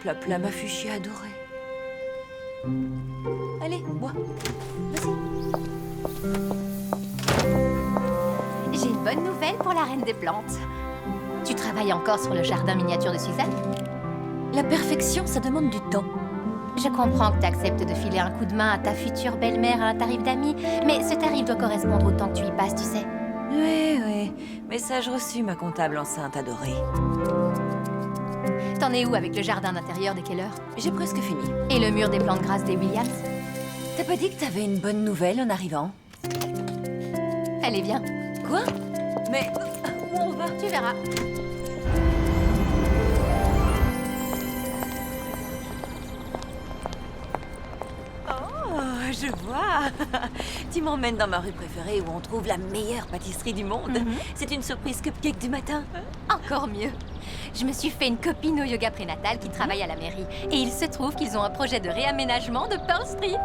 Plapla, ma fuchsia adorée. Allez, bois. Vas-y. J'ai une bonne nouvelle pour la reine des plantes. Tu travailles encore sur le jardin miniature de Suzanne? La perfection, ça demande du temps. Je comprends que tu acceptes de filer un coup de main à ta future belle-mère à un tarif d'amis, mais ce tarif doit correspondre au temps que tu y passes, tu sais. Oui. Message reçu, ma comptable enceinte adorée. T'en es où avec le jardin d'intérieur des Keller? J'ai presque fini. Et le mur des plantes grasses des Williams? T'as pas dit que t'avais une bonne nouvelle en arrivant? Allez, viens. Quoi? Mais où on va? Tu verras. Oh, je vois. Tu m'emmènes dans ma rue préférée où on trouve la meilleure pâtisserie du monde. C'est une surprise cupcake du matin. Encore mieux. Je me suis fait une copine au yoga prénatal qui travaille à la mairie. Et il se trouve qu'ils ont un projet de réaménagement de Pearl Street.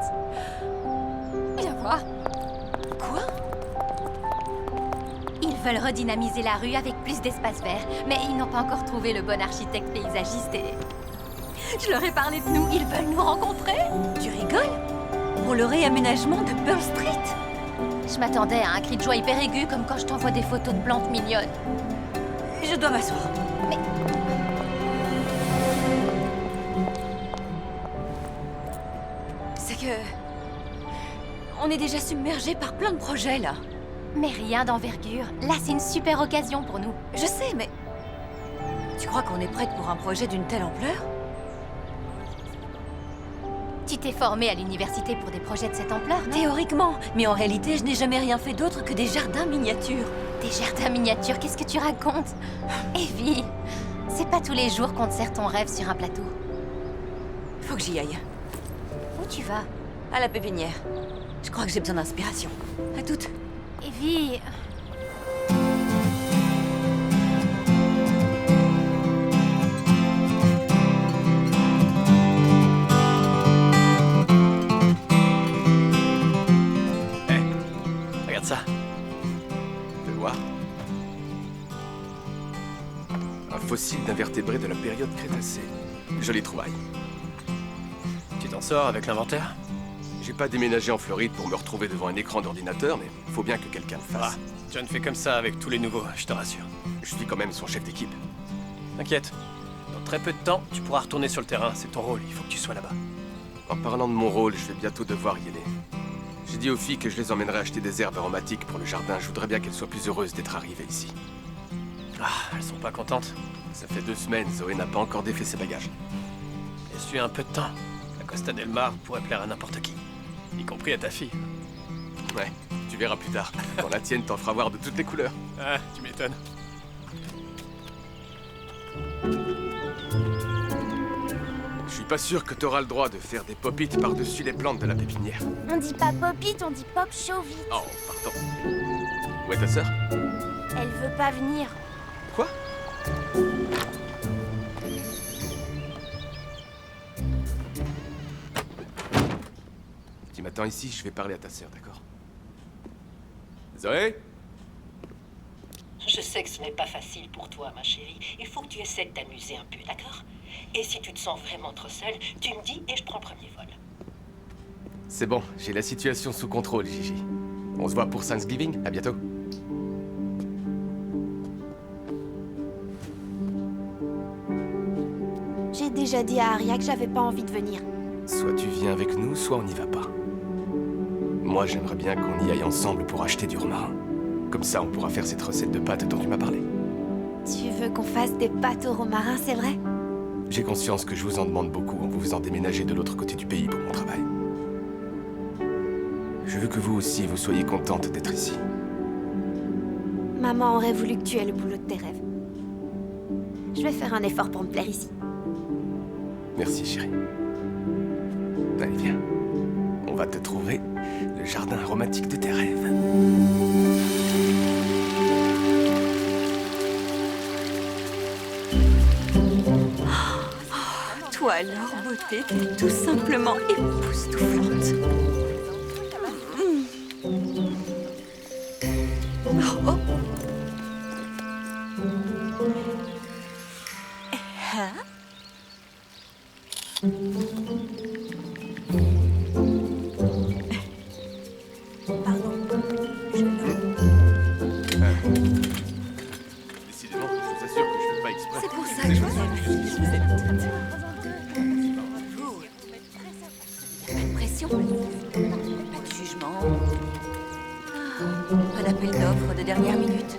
Viens voir. Quoi? Ils veulent redynamiser la rue avec plus d'espace vert. Mais ils n'ont pas encore trouvé le bon architecte paysagiste et... Je leur ai parlé de nous. Ils veulent nous rencontrer. Tu rigoles? Pour le réaménagement de Pearl Street? Je m'attendais à un cri de joie hyper aigu comme quand je t'envoie des photos de plantes mignonnes. Je dois m'asseoir. Mais... C'est que... On est déjà submergé par plein de projets, là. Mais rien d'envergure. Là, c'est une super occasion pour nous. Je sais, mais... Tu crois qu'on est prête pour un projet d'une telle ampleur? Tu t'es formée à l'université pour des projets de cette ampleur, non? Théoriquement, mais en réalité, je n'ai jamais rien fait d'autre que des jardins miniatures. Des jardins miniatures, qu'est-ce que tu racontes? Evie, c'est pas tous les jours qu'on te sert ton rêve sur un plateau. Faut que j'y aille. Où tu vas? À la pépinière. Je crois que j'ai besoin d'inspiration. À toutes. Evie... Regarde ça. Tu veux voir? Un fossile d'invertébrés de la période Crétacée. Jolie trouvaille. Tu t'en sors avec l'inventaire? J'ai pas déménagé en Floride pour me retrouver devant un écran d'ordinateur, mais faut bien que quelqu'un le fasse. John fait comme ça avec tous les nouveaux, je te rassure. Je suis quand même son chef d'équipe. T'inquiète. Dans très peu de temps, tu pourras retourner sur le terrain. C'est ton rôle, il faut que tu sois là-bas. En parlant de mon rôle, je vais bientôt devoir y aller. J'ai dit aux filles que je les emmènerais acheter des herbes aromatiques pour le jardin. Je voudrais bien qu'elles soient plus heureuses d'être arrivées ici. Ah, elles sont pas contentes. Ça fait 2 semaines, Zoé n'a pas encore défait ses bagages. Laisse-lui un peu de temps. La Costa del Mar pourrait plaire à n'importe qui. Y compris à ta fille. Ouais, tu verras plus tard. Quand la tienne t'en fera voir de toutes les couleurs. Ah, tu m'étonnes. Je suis pas sûr que t'auras le droit de faire des pop-it par-dessus les plantes de la pépinière. On dit pas pop-it, on dit pop chauvite. Oh, pardon. Où est ta sœur? Elle veut pas venir. Quoi? Tu m'attends ici, je vais parler à ta sœur, d'accord? Zoé? Je sais que ce n'est pas facile pour toi, ma chérie. Il faut que tu essaies de t'amuser un peu, d'accord? Et si tu te sens vraiment trop seule, tu me dis et je prends le premier vol. C'est bon, j'ai la situation sous contrôle, Gigi. On se voit pour Thanksgiving, à bientôt. J'ai déjà dit à Aria que j'avais pas envie de venir. Soit tu viens avec nous, soit on n'y va pas. Moi, j'aimerais bien qu'on y aille ensemble pour acheter du romarin. Comme ça, on pourra faire cette recette de pâtes dont tu m'as parlé. Tu veux qu'on fasse des pâtes au romarin, c'est vrai? J'ai conscience que je vous en demande beaucoup en vous faisant déménager de l'autre côté du pays pour mon travail. Je veux que vous aussi, vous soyez contente d'être ici. Maman aurait voulu que tu aies le boulot de tes rêves. Je vais faire un effort pour me plaire ici. Merci, chérie. Allez, viens. On va te trouver le jardin aromatique de tes rêves. Toi alors, beauté, t'es tout simplement époustouflante. Oh, oh. appel d'offres de dernière minute.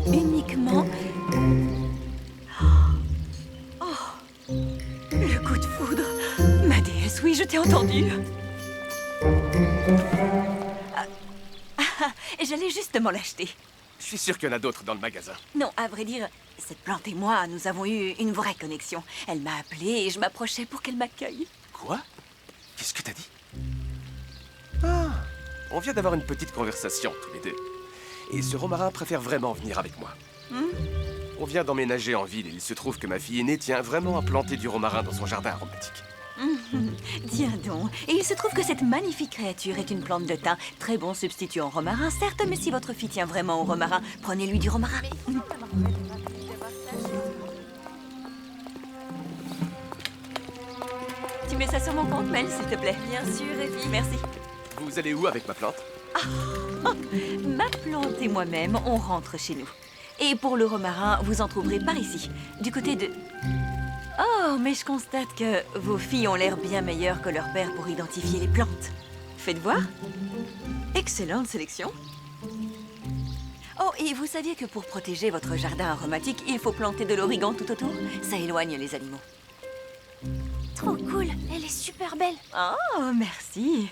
Uniquement... Oh, le coup de foudre. Ma déesse, oui, je t'ai entendu. J'allais justement l'acheter. Je suis sûr qu'il y en a d'autres dans le magasin. Non, à vrai dire, cette plante et moi, nous avons eu une vraie connexion. Elle m'a appelée et je m'approchais pour qu'elle m'accueille. Quoi? Qu'est-ce que t'as dit? Ah, on vient d'avoir une petite conversation tous les deux. Et ce romarin préfère vraiment venir avec moi. On vient d'emménager en ville et il se trouve que ma fille aînée tient vraiment à planter du romarin dans son jardin aromatique. Tiens donc. Et il se trouve que cette magnifique créature est une plante de thym. Très bon substitut en romarin, certes, mais si votre fille tient vraiment au romarin, prenez-lui du romarin. Tu mets ça sur mon compte, Mel, s'il te plaît. Bien sûr, Evie. Merci. Vous allez où avec ma plante? Ma plante et moi-même, on rentre chez nous. Et pour le romarin, vous en trouverez par ici, du côté de... Oh, mais je constate que vos filles ont l'air bien meilleures que leur père pour identifier les plantes. Faites voir. Excellente sélection. Oh, et vous saviez que pour protéger votre jardin aromatique, il faut planter de l'origan tout autour? Ça éloigne les animaux. Trop cool. Elle est super belle. Oh, merci.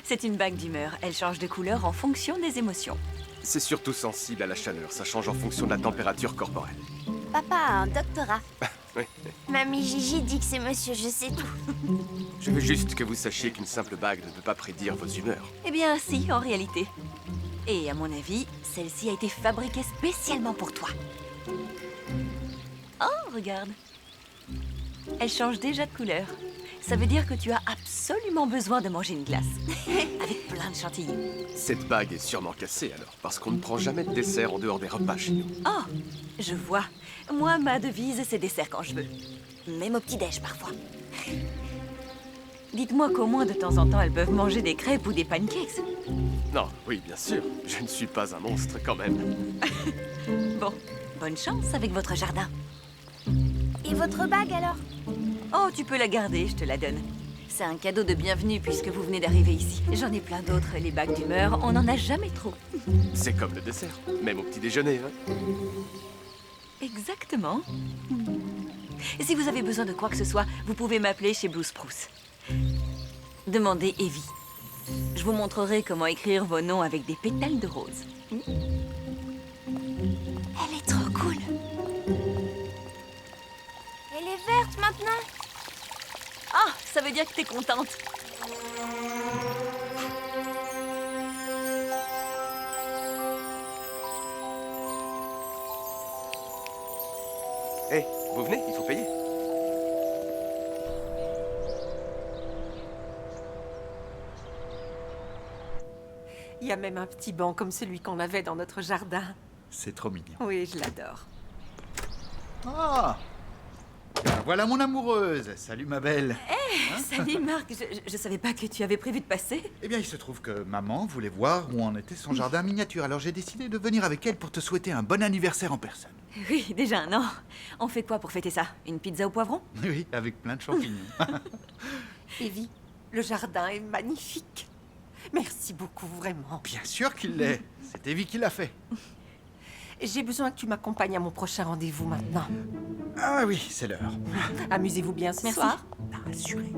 C'est une bague d'humeur. Elle change de couleur en fonction des émotions. C'est surtout sensible à la chaleur, ça change en fonction de la température corporelle. Papa a un doctorat. Oui. Mamie Gigi dit que c'est monsieur je sais tout. Je veux juste que vous sachiez qu'une simple bague ne peut pas prédire vos humeurs. Eh bien, si, en réalité. Et à mon avis, celle-ci a été fabriquée spécialement pour toi. Oh, regarde. Elle change déjà de couleur. Ça veut dire que tu as absolument besoin de manger une glace. Avec plein de chantilly. Cette bague est sûrement cassée alors, parce qu'on ne prend jamais de dessert en dehors des repas chez nous. Oh, je vois. Moi, ma devise, c'est dessert quand je veux. Même au petit-déj, parfois. Dites-moi qu'au moins, de temps en temps, elles peuvent manger des crêpes ou des pancakes. Non, oui, bien sûr. Je ne suis pas un monstre quand même. Bon, bonne chance avec votre jardin. Et votre bague alors? Oh, tu peux la garder, je te la donne. C'est un cadeau de bienvenue puisque vous venez d'arriver ici. J'en ai plein d'autres, les bagues d'humeur, on n'en a jamais trop. C'est comme le dessert, même au petit déjeuner, hein. Exactement. Et si vous avez besoin de quoi que ce soit, vous pouvez m'appeler chez Blue Spruce. Demandez Evie. Je vous montrerai comment écrire vos noms avec des pétales de rose. Elle est trop cool. Elle est verte maintenant. Ah, ça veut dire que t'es contente. Hé, vous venez, il faut payer. Il y a même un petit banc comme celui qu'on avait dans notre jardin. C'est trop mignon. Oui, je l'adore. Ah ben voilà mon amoureuse. Salut ma belle. Salut Marc, je savais pas que tu avais prévu de passer. Eh bien, il se trouve que maman voulait voir où en était son jardin miniature. Alors j'ai décidé de venir avec elle pour te souhaiter un bon anniversaire en personne. Oui, déjà un an. On fait quoi pour fêter ça? Une pizza au poivron? Oui, avec plein de champignons. Evie, le jardin est magnifique. Merci beaucoup, vraiment. Bien sûr qu'il l'est. C'est Evie qui l'a fait. J'ai besoin que tu m'accompagnes à mon prochain rendez-vous maintenant. Ah oui, c'est l'heure. Amusez-vous bien ce Merci. soir. Assuré.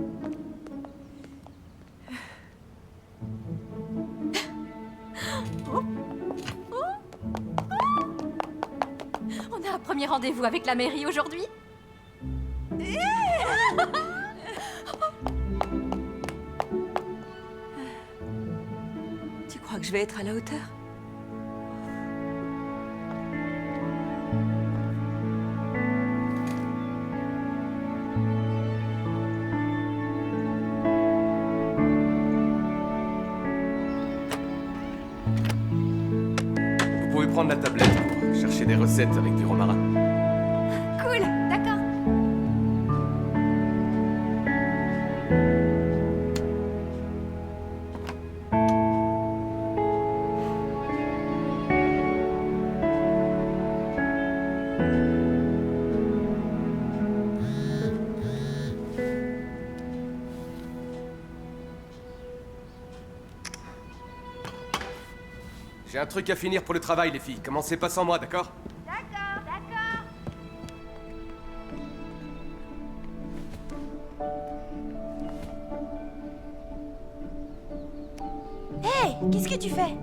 On a un premier rendez-vous avec la mairie aujourd'hui. Tu crois que je vais être à la hauteur? Vous pouvez prendre la tablette pour chercher des recettes avec du romarin. Cool, d'accord. J'ai un truc à finir pour le travail, les filles. Commencez pas sans moi, d'accord? D'accord, d'accord. Hé, qu'est-ce que tu fais?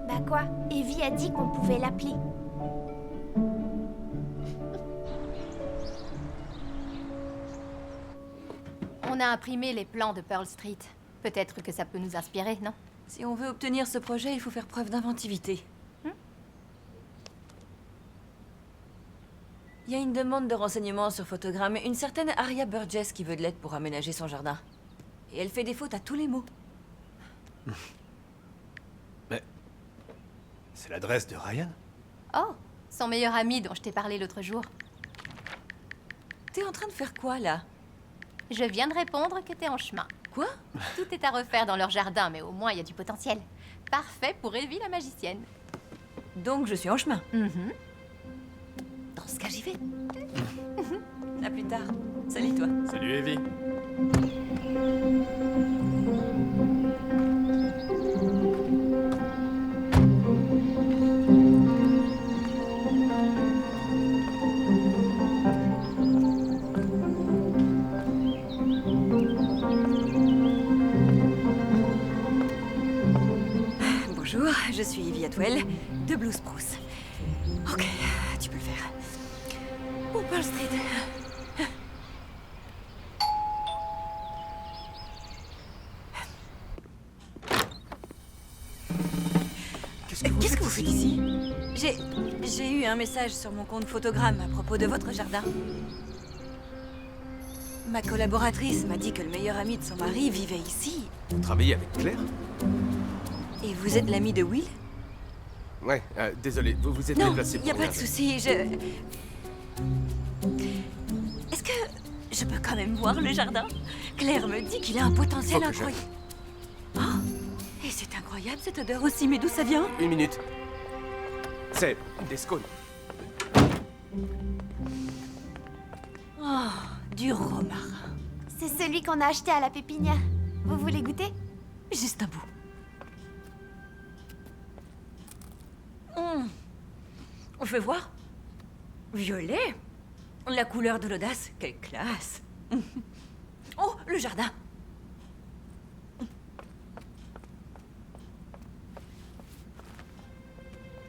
Bah quoi? Evie a dit qu'on pouvait l'appeler. On a imprimé les plans de Pearl Street. Peut-être que ça peut nous inspirer, non? Si on veut obtenir ce projet, il faut faire preuve d'inventivité. Il y a une demande de renseignements sur Photogramme, une certaine Aria Burgess qui veut de l'aide pour aménager son jardin. Et elle fait des fautes à tous les mots. Mais... c'est l'adresse de Ryan? Oh, son meilleur ami dont je t'ai parlé l'autre jour. T'es en train de faire quoi, là? Je viens de répondre que t'es en chemin. Quoi? Tout est à refaire dans leur jardin, mais au moins il y a du potentiel. Parfait pour Evie la magicienne. Donc je suis en chemin. Mhm. Dans ce cas, j'y vais. À plus tard. Salut, toi. Salut, Evie. Bonjour, je suis Evie Atwell, de Blue Spruce. Ok, tu peux le faire. Bon, Pearl Street. Qu'est-ce que vous faites ici? J'ai eu un message sur mon compte Photogramme à propos de votre jardin. Ma collaboratrice m'a dit que le meilleur ami de son mari vivait ici. Vous travaillez avec Claire? Et vous êtes l'ami de Will? Ouais, désolé, vous vous êtes Non, déplacé y a pour pas de rien. souci, Est-ce que je peux quand même voir le jardin? Claire me dit qu'il a un potentiel Faut que incroyable. Oh, et c'est incroyable cette odeur aussi, mais d'où ça vient? Une minute. C'est des scones. Oh, du romarin. C'est celui qu'on a acheté à la pépinière. Vous voulez goûter? Juste un bout. Je veux voir. Violet. La couleur de l'audace. Quelle classe. Oh, le jardin.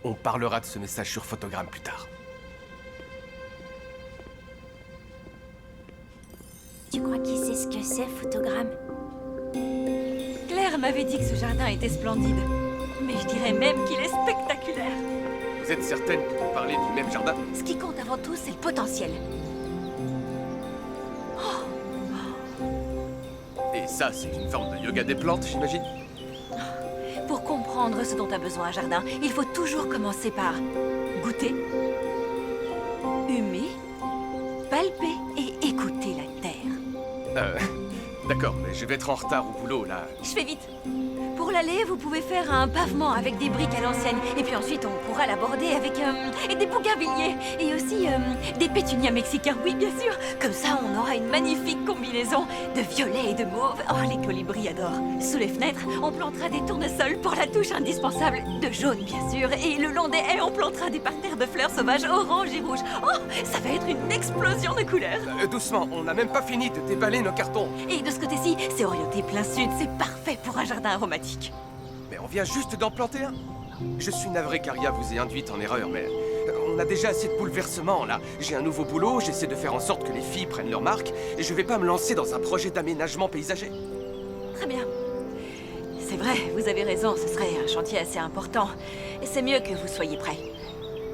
On parlera de ce message sur Photogramme plus tard. Tu crois qu'il sait ce que c'est, Photogramme? Claire m'avait dit que ce jardin était splendide. Mais je dirais même qu'il est spectaculaire. Vous êtes certaine que vous parlez du même jardin? Ce qui compte avant tout, c'est le potentiel. Et ça, c'est une forme de yoga des plantes, j'imagine? Pour comprendre ce dont a besoin un jardin, il faut toujours commencer par goûter, humer, palper et écouter la terre. D'accord, mais je vais être en retard au boulot, là. Je fais vite. Pour l'aller, vous pouvez faire un pavement avec des briques à l'ancienne. Et puis ensuite, on pourra l'aborder avec des bougainvilliers. Et aussi des pétunias mexicains, oui, bien sûr. Comme ça, on aura une magnifique combinaison de violet et de mauve. Oh, les colibris adorent. Sous les fenêtres, on plantera des tournesols pour la touche indispensable. De jaune, bien sûr. Et le long des haies, on plantera des parterres de fleurs sauvages orange et rouge. Oh, ça va être une explosion de couleurs. Doucement, on n'a même pas fini de déballer nos cartons. Et de ce côté-ci, c'est orienté plein sud. C'est parfait pour un jardin aromatique. Mais on vient juste d'en planter un. Je suis navré qu'Aria vous ait induite en erreur, mais on a déjà assez de bouleversements, là. J'ai un nouveau boulot, j'essaie de faire en sorte que les filles prennent leur marque, et je vais pas me lancer dans un projet d'aménagement paysager. Très bien. C'est vrai, vous avez raison, ce serait un chantier assez important. Et c'est mieux que vous soyez prêts.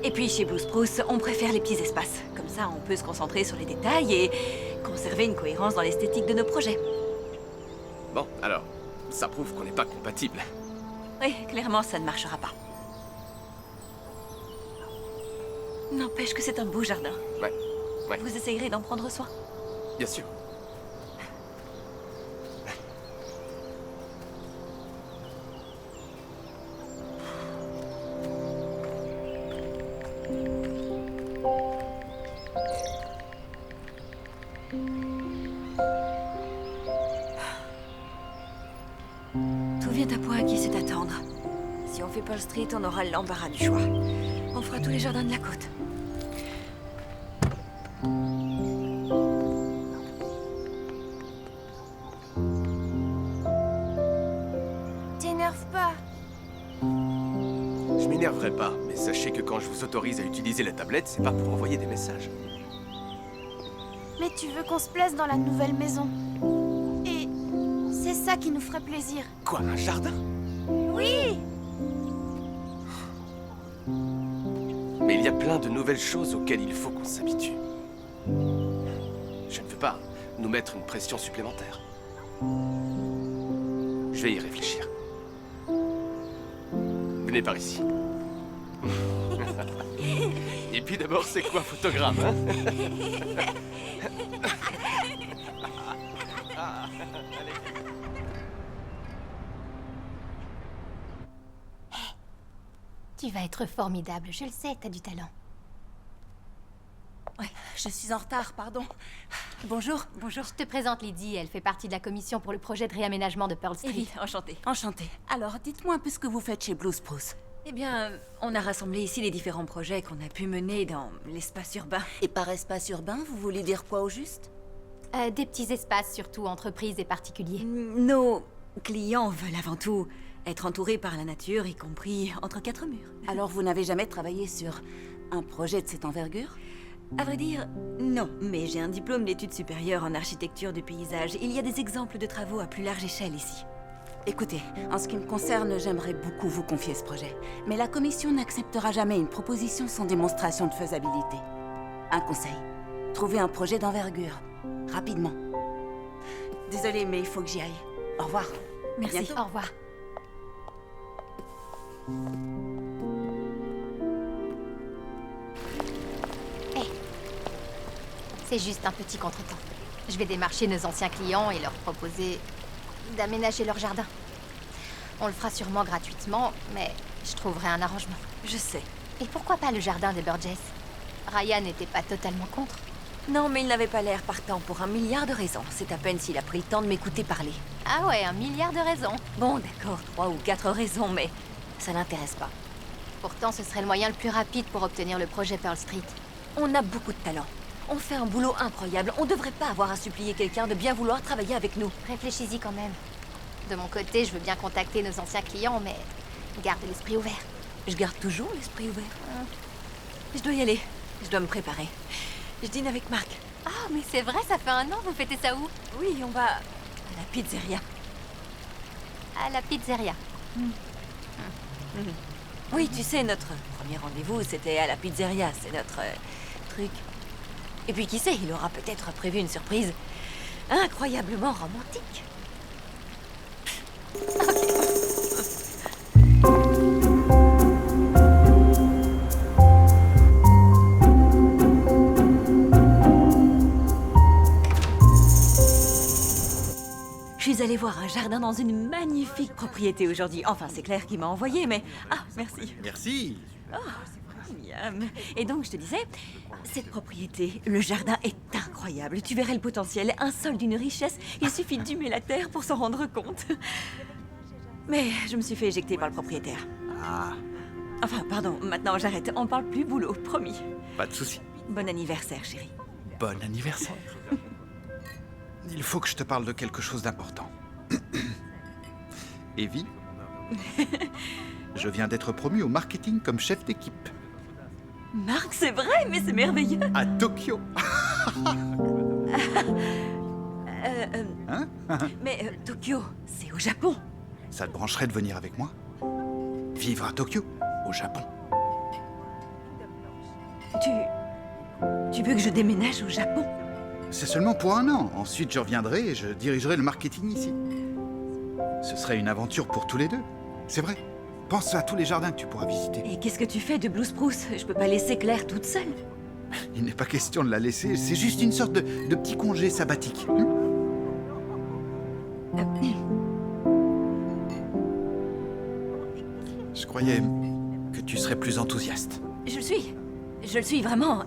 Et puis, chez Blue Spruce, on préfère les petits espaces. Comme ça, on peut se concentrer sur les détails et conserver une cohérence dans l'esthétique de nos projets. Bon, alors, ça prouve qu'on n'est pas compatibles. Oui, clairement, ça ne marchera pas. N'empêche que c'est un beau jardin. Ouais. Vous essayerez d'en prendre soin. Bien sûr. Tout vient tient à point à qui c'est attendre. Si on fait Pearl Street, on aura l'embarras du choix. On fera tous les jardins de la côte. T'énerve pas. Je m'énerverai pas, mais sachez que quand je vous autorise à utiliser la tablette, c'est pas pour envoyer des messages. Mais tu veux qu'on se plaise dans la nouvelle maison. Et c'est ça qui nous ferait plaisir. Quoi, un jardin? Oui! Mais il y a plein de nouvelles choses auxquelles il faut qu'on s'habitue. Je ne veux pas nous mettre une pression supplémentaire. Je vais y réfléchir. Venez par ici. Et puis d'abord, c'est quoi photogramme, hein? Tu vas être formidable, je le sais, t'as du talent. Ouais, je suis en retard, pardon. Bonjour. Je te présente Lydie, elle fait partie de la commission pour le projet de réaménagement de Pearl Street. Evie, enchantée. Enchantée. Alors, dites-moi un peu ce que vous faites chez Blue Spruce. Eh bien, on a rassemblé ici les différents projets qu'on a pu mener dans l'espace urbain. Et par espace urbain, vous voulez dire quoi au juste? Des petits espaces, surtout entreprises et particuliers. Nos clients veulent avant tout être entourés par la nature, y compris entre quatre murs. Alors, vous n'avez jamais travaillé sur un projet de cette envergure? À vrai dire, non, mais j'ai un diplôme d'études supérieures en architecture du paysage. Il y a des exemples de travaux à plus large échelle ici. Écoutez, en ce qui me concerne, j'aimerais beaucoup vous confier ce projet. Mais la commission n'acceptera jamais une proposition sans démonstration de faisabilité. Un conseil, trouvez un projet d'envergure. Rapidement. Désolée, mais il faut que j'y aille. Au revoir. Merci. Bientôt. Au revoir. C'est juste un petit contretemps. Je vais démarcher nos anciens clients et leur proposer d'aménager leur jardin. On le fera sûrement gratuitement, mais je trouverai un arrangement. Je sais. Et pourquoi pas le jardin des Burgess? Ryan n'était pas totalement contre. Non, mais il n'avait pas l'air partant pour un milliard de raisons. C'est à peine s'il a pris le temps de m'écouter parler. Ah ouais, 1 milliard de raisons. Bon, d'accord, 3 ou 4 raisons, mais ça l'intéresse pas. Pourtant, ce serait le moyen le plus rapide pour obtenir le projet Pearl Street. On a beaucoup de talent. On fait un boulot incroyable. On devrait pas avoir à supplier quelqu'un de bien vouloir travailler avec nous. Réfléchis-y quand même. De mon côté, je veux bien contacter nos anciens clients, mais garde l'esprit ouvert. Je garde toujours l'esprit ouvert. Je dois y aller. Je dois me préparer. Je dîne avec Marc. Ah, mais c'est vrai, ça fait 1 an, vous fêtez ça où? Oui, on va à la pizzeria. À la pizzeria. Oui, tu sais, notre premier rendez-vous, c'était à la pizzeria. C'est notre truc. Et puis, qui sait, il aura peut-être prévu une surprise incroyablement romantique. Je suis allée voir un jardin dans une magnifique propriété aujourd'hui. Enfin, c'est Claire qui m'a envoyé, mais... Ah, merci. Merci. Miam. Et donc, je te disais, cette propriété, le jardin est incroyable. Tu verrais le potentiel, un sol d'une richesse. Il suffit d'humer la terre pour s'en rendre compte. Mais je me suis fait éjecter par le propriétaire. Ah, Enfin, pardon, maintenant j'arrête. On parle plus boulot, promis. pas de souci. Bon anniversaire, chérie. Bon anniversaire. Il faut que je te parle de quelque chose d'important. Evie, je viens d'être promu au marketing comme chef d'équipe. Marc, c'est vrai, mais c'est merveilleux. À Tokyo. Hein? Mais Tokyo, c'est au Japon. Ça te brancherait de venir avec moi? Vivre à Tokyo, au Japon. Tu veux que je déménage au Japon? C'est seulement pour 1 an. Ensuite, je reviendrai et je dirigerai le marketing ici. Ce serait une aventure pour tous les deux. C'est vrai. Pense à tous les jardins que tu pourras visiter. Et qu'est-ce que tu fais de Blue Spruce? Je peux pas laisser Claire toute seule. Il n'est pas question de la laisser. C'est juste une sorte de petit congé sabbatique. Je croyais que tu serais plus enthousiaste. Je le suis vraiment.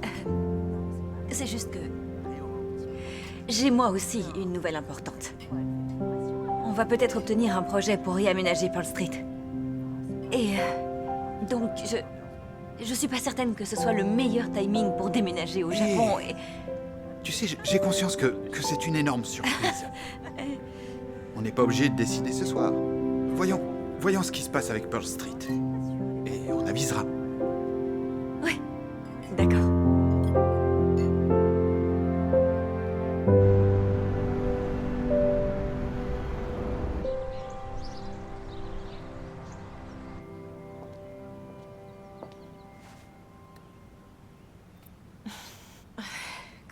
C'est juste que... J'ai moi aussi une nouvelle importante. On va peut-être obtenir un projet pour réaménager Pearl Street. Et donc, je suis pas certaine que ce soit le meilleur timing pour déménager au Japon et... Tu sais, j'ai conscience que c'est une énorme surprise. On n'est pas obligé de décider ce soir. Voyons ce qui se passe avec Pearl Street. Et on avisera. Ouais, d'accord.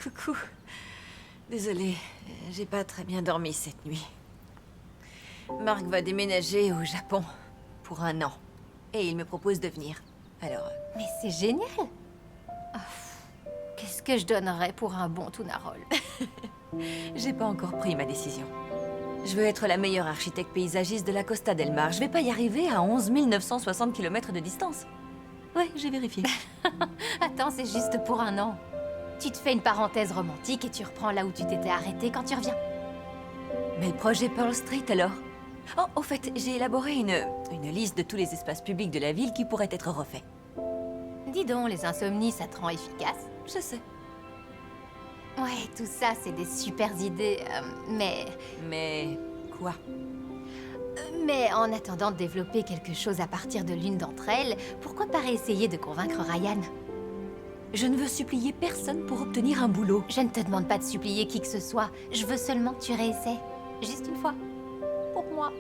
Coucou. Désolée, j'ai pas très bien dormi cette nuit. Marc va déménager au Japon pour 1 an. Et il me propose de venir. Alors... Mais c'est génial. Oh, qu'est-ce que je donnerais pour un bon tuna roll? J'ai pas encore pris ma décision. Je veux être la meilleure architecte paysagiste de la Costa del Mar. Je vais pas y arriver à 11 960 km de distance. Ouais, j'ai vérifié. Attends, c'est juste pour 1 an. Tu te fais une parenthèse romantique et tu reprends là où tu t'étais arrêté quand tu reviens. Mais le projet Pearl Street, alors? Oh, au fait, j'ai élaboré une liste de tous les espaces publics de la ville qui pourraient être refaits. Dis donc, les insomnies, ça te rend efficace? Je sais. Ouais, tout ça, c'est des super idées, mais... Mais... quoi? Mais en attendant de développer quelque chose à partir de l'une d'entre elles, pourquoi pas réessayer de convaincre Ryan? Je ne veux supplier personne pour obtenir un boulot. Je ne te demande pas de supplier qui que ce soit. Je veux seulement que tu réessaies. Juste une fois. Pour moi.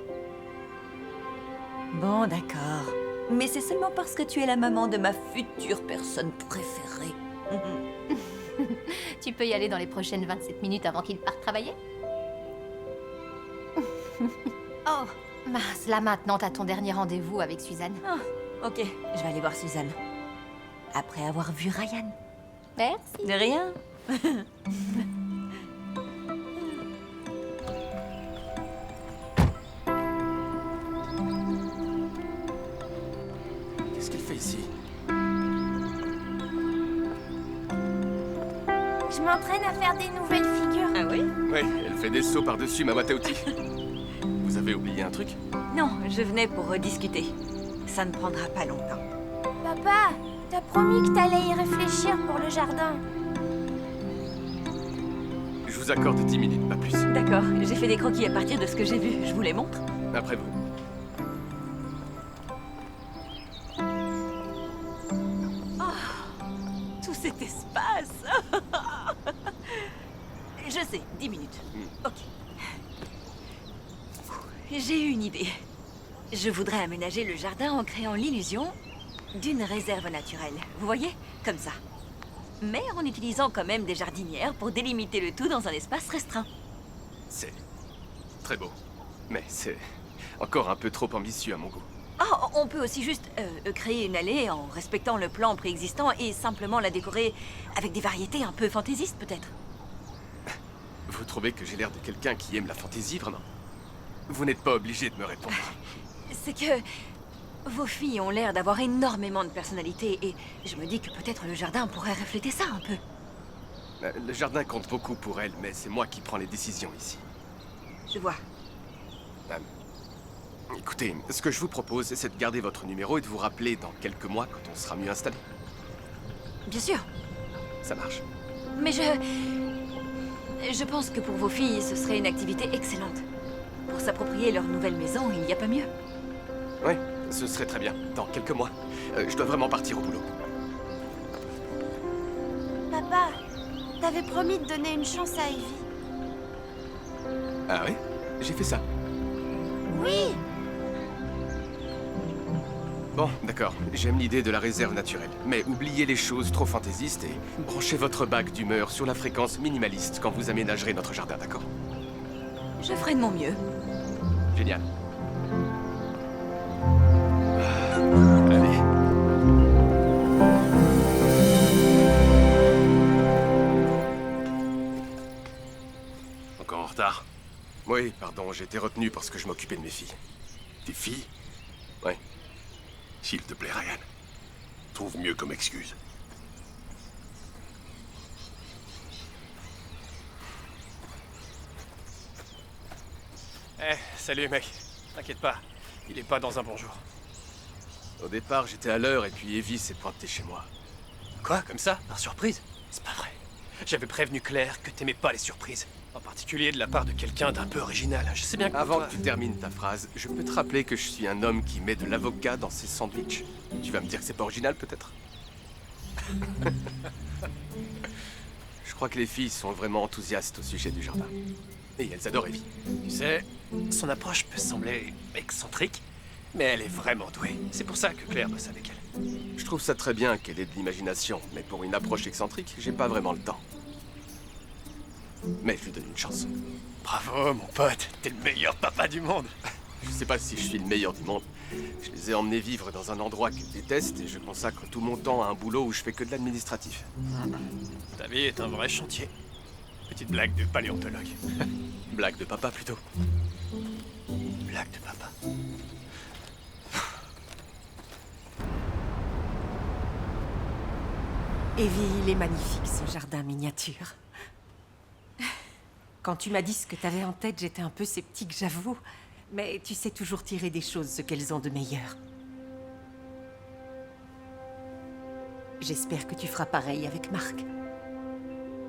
Bon, d'accord. Mais c'est seulement parce que tu es la maman de ma future personne préférée. Tu peux y aller dans les prochaines 27 minutes avant qu'il parte travailler? Oh, mince, là maintenant, t'as ton dernier rendez-vous avec Suzanne. Ah, ok, je vais aller voir Suzanne. Après avoir vu Ryan. Merci. De rien. Qu'est-ce qu'elle fait ici? Je m'entraîne à faire des nouvelles figures. Ah oui? Ouais, elle fait des sauts par-dessus ma boîte à outils. Vous avez oublié un truc? Non, je venais pour rediscuter. Ça ne prendra pas longtemps. Papa, t'as promis que t'allais y réfléchir pour le jardin. Je vous accorde 10 minutes, pas plus. D'accord, j'ai fait des croquis à partir de ce que j'ai vu. Je vous les montre. Après vous. Tout cet espace. Je sais, 10 minutes. Ok. J'ai eu une idée. Je voudrais aménager le jardin en créant l'illusion d'une réserve naturelle. Vous voyez? Comme ça. Mais en utilisant quand même des jardinières pour délimiter le tout dans un espace restreint. C'est très beau. Mais c'est encore un peu trop ambitieux à mon goût. Ah, on peut aussi juste créer une allée en respectant le plan préexistant et simplement la décorer avec des variétés un peu fantaisistes, peut-être. Vous trouvez que j'ai l'air de quelqu'un qui aime la fantaisie, vraiment? Vous n'êtes pas obligé de me répondre. C'est que vos filles ont l'air d'avoir énormément de personnalité et je me dis que peut-être le jardin pourrait refléter ça un peu. Le jardin compte beaucoup pour elle, mais c'est moi qui prends les décisions ici. Je vois. Écoutez, ce que je vous propose, c'est de garder votre numéro et de vous rappeler dans quelques mois quand on sera mieux installé. Bien sûr. Ça marche. Mais je pense que pour vos filles, ce serait une activité excellente. Pour s'approprier leur nouvelle maison, il n'y a pas mieux. Oui, ce serait très bien. Dans quelques mois. Je dois vraiment partir au boulot. Papa, t'avais promis de donner une chance à Ivy. Ah oui? J'ai fait ça. Oui. Bon, d'accord. J'aime l'idée de la réserve naturelle. Mais oubliez les choses trop fantaisistes et branchez votre bague d'humeur sur la fréquence minimaliste quand vous aménagerez notre jardin, d'accord? Je ferai de mon mieux. Génial. Allez. Encore en retard? Oui, pardon, j'ai été retenu parce que je m'occupais de mes filles. Tes filles? Ouais. S'il te plaît, Ryan. Trouve mieux comme excuse. Eh, salut mec. T'inquiète pas, il est pas dans un bon jour. Au départ, j'étais à l'heure et puis Evie s'est pointée chez moi. Quoi, comme ça? Par surprise? C'est pas vrai. J'avais prévenu Claire que t'aimais pas les surprises. En particulier de la part de quelqu'un d'un peu original. Je sais bien que... Avant que tu termines ta phrase, je peux te rappeler que je suis un homme qui met de l'avocat dans ses sandwichs. Tu vas me dire que c'est pas original, peut-être? Je crois que les filles sont vraiment enthousiastes au sujet du jardin. Et elles adorent Evie. Tu sais, son approche peut sembler excentrique, mais elle est vraiment douée. C'est pour ça que Claire bosse avec elle. Je trouve ça très bien qu'elle ait de l'imagination, mais pour une approche excentrique, j'ai pas vraiment le temps. Mais je lui donne une chance. Bravo, mon pote. T'es le meilleur papa du monde. Je sais pas si je suis le meilleur du monde. Je les ai emmenés vivre dans un endroit qu'ils détestent et je consacre tout mon temps à un boulot où je fais que de l'administratif. Ta vie est un vrai chantier. Petite blague de paléontologue. Blague de papa, plutôt. Blague de papa. Evie, il est magnifique, ce jardin miniature. Quand tu m'as dit ce que t'avais en tête, j'étais un peu sceptique, j'avoue. Mais tu sais toujours tirer des choses ce qu'elles ont de meilleur. J'espère que tu feras pareil avec Marc.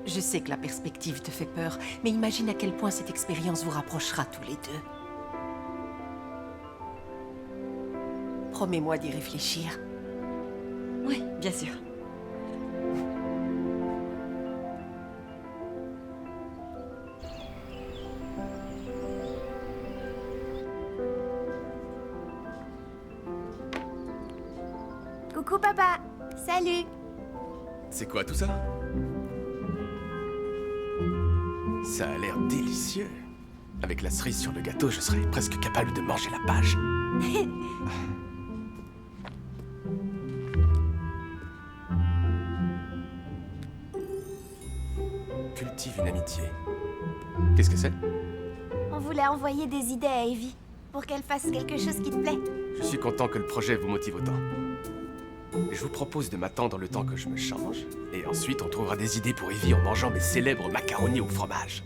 Je sais que la perspective te fait peur, mais imagine à quel point cette expérience vous rapprochera tous les deux. Promets-moi d'y réfléchir. Oui, bien sûr. Coucou papa. Salut. C'est quoi tout ça? Ça a l'air délicieux. Avec la cerise sur le gâteau, je serais presque capable de manger la page. Cultive une amitié. Qu'est-ce que c'est? On voulait envoyer des idées à Evie pour qu'elle fasse quelque chose qui te plaît. Je suis content que le projet vous motive autant. Je vous propose de m'attendre le temps que je me change, et ensuite on trouvera des idées pour Evie en mangeant mes célèbres macaronis au fromage.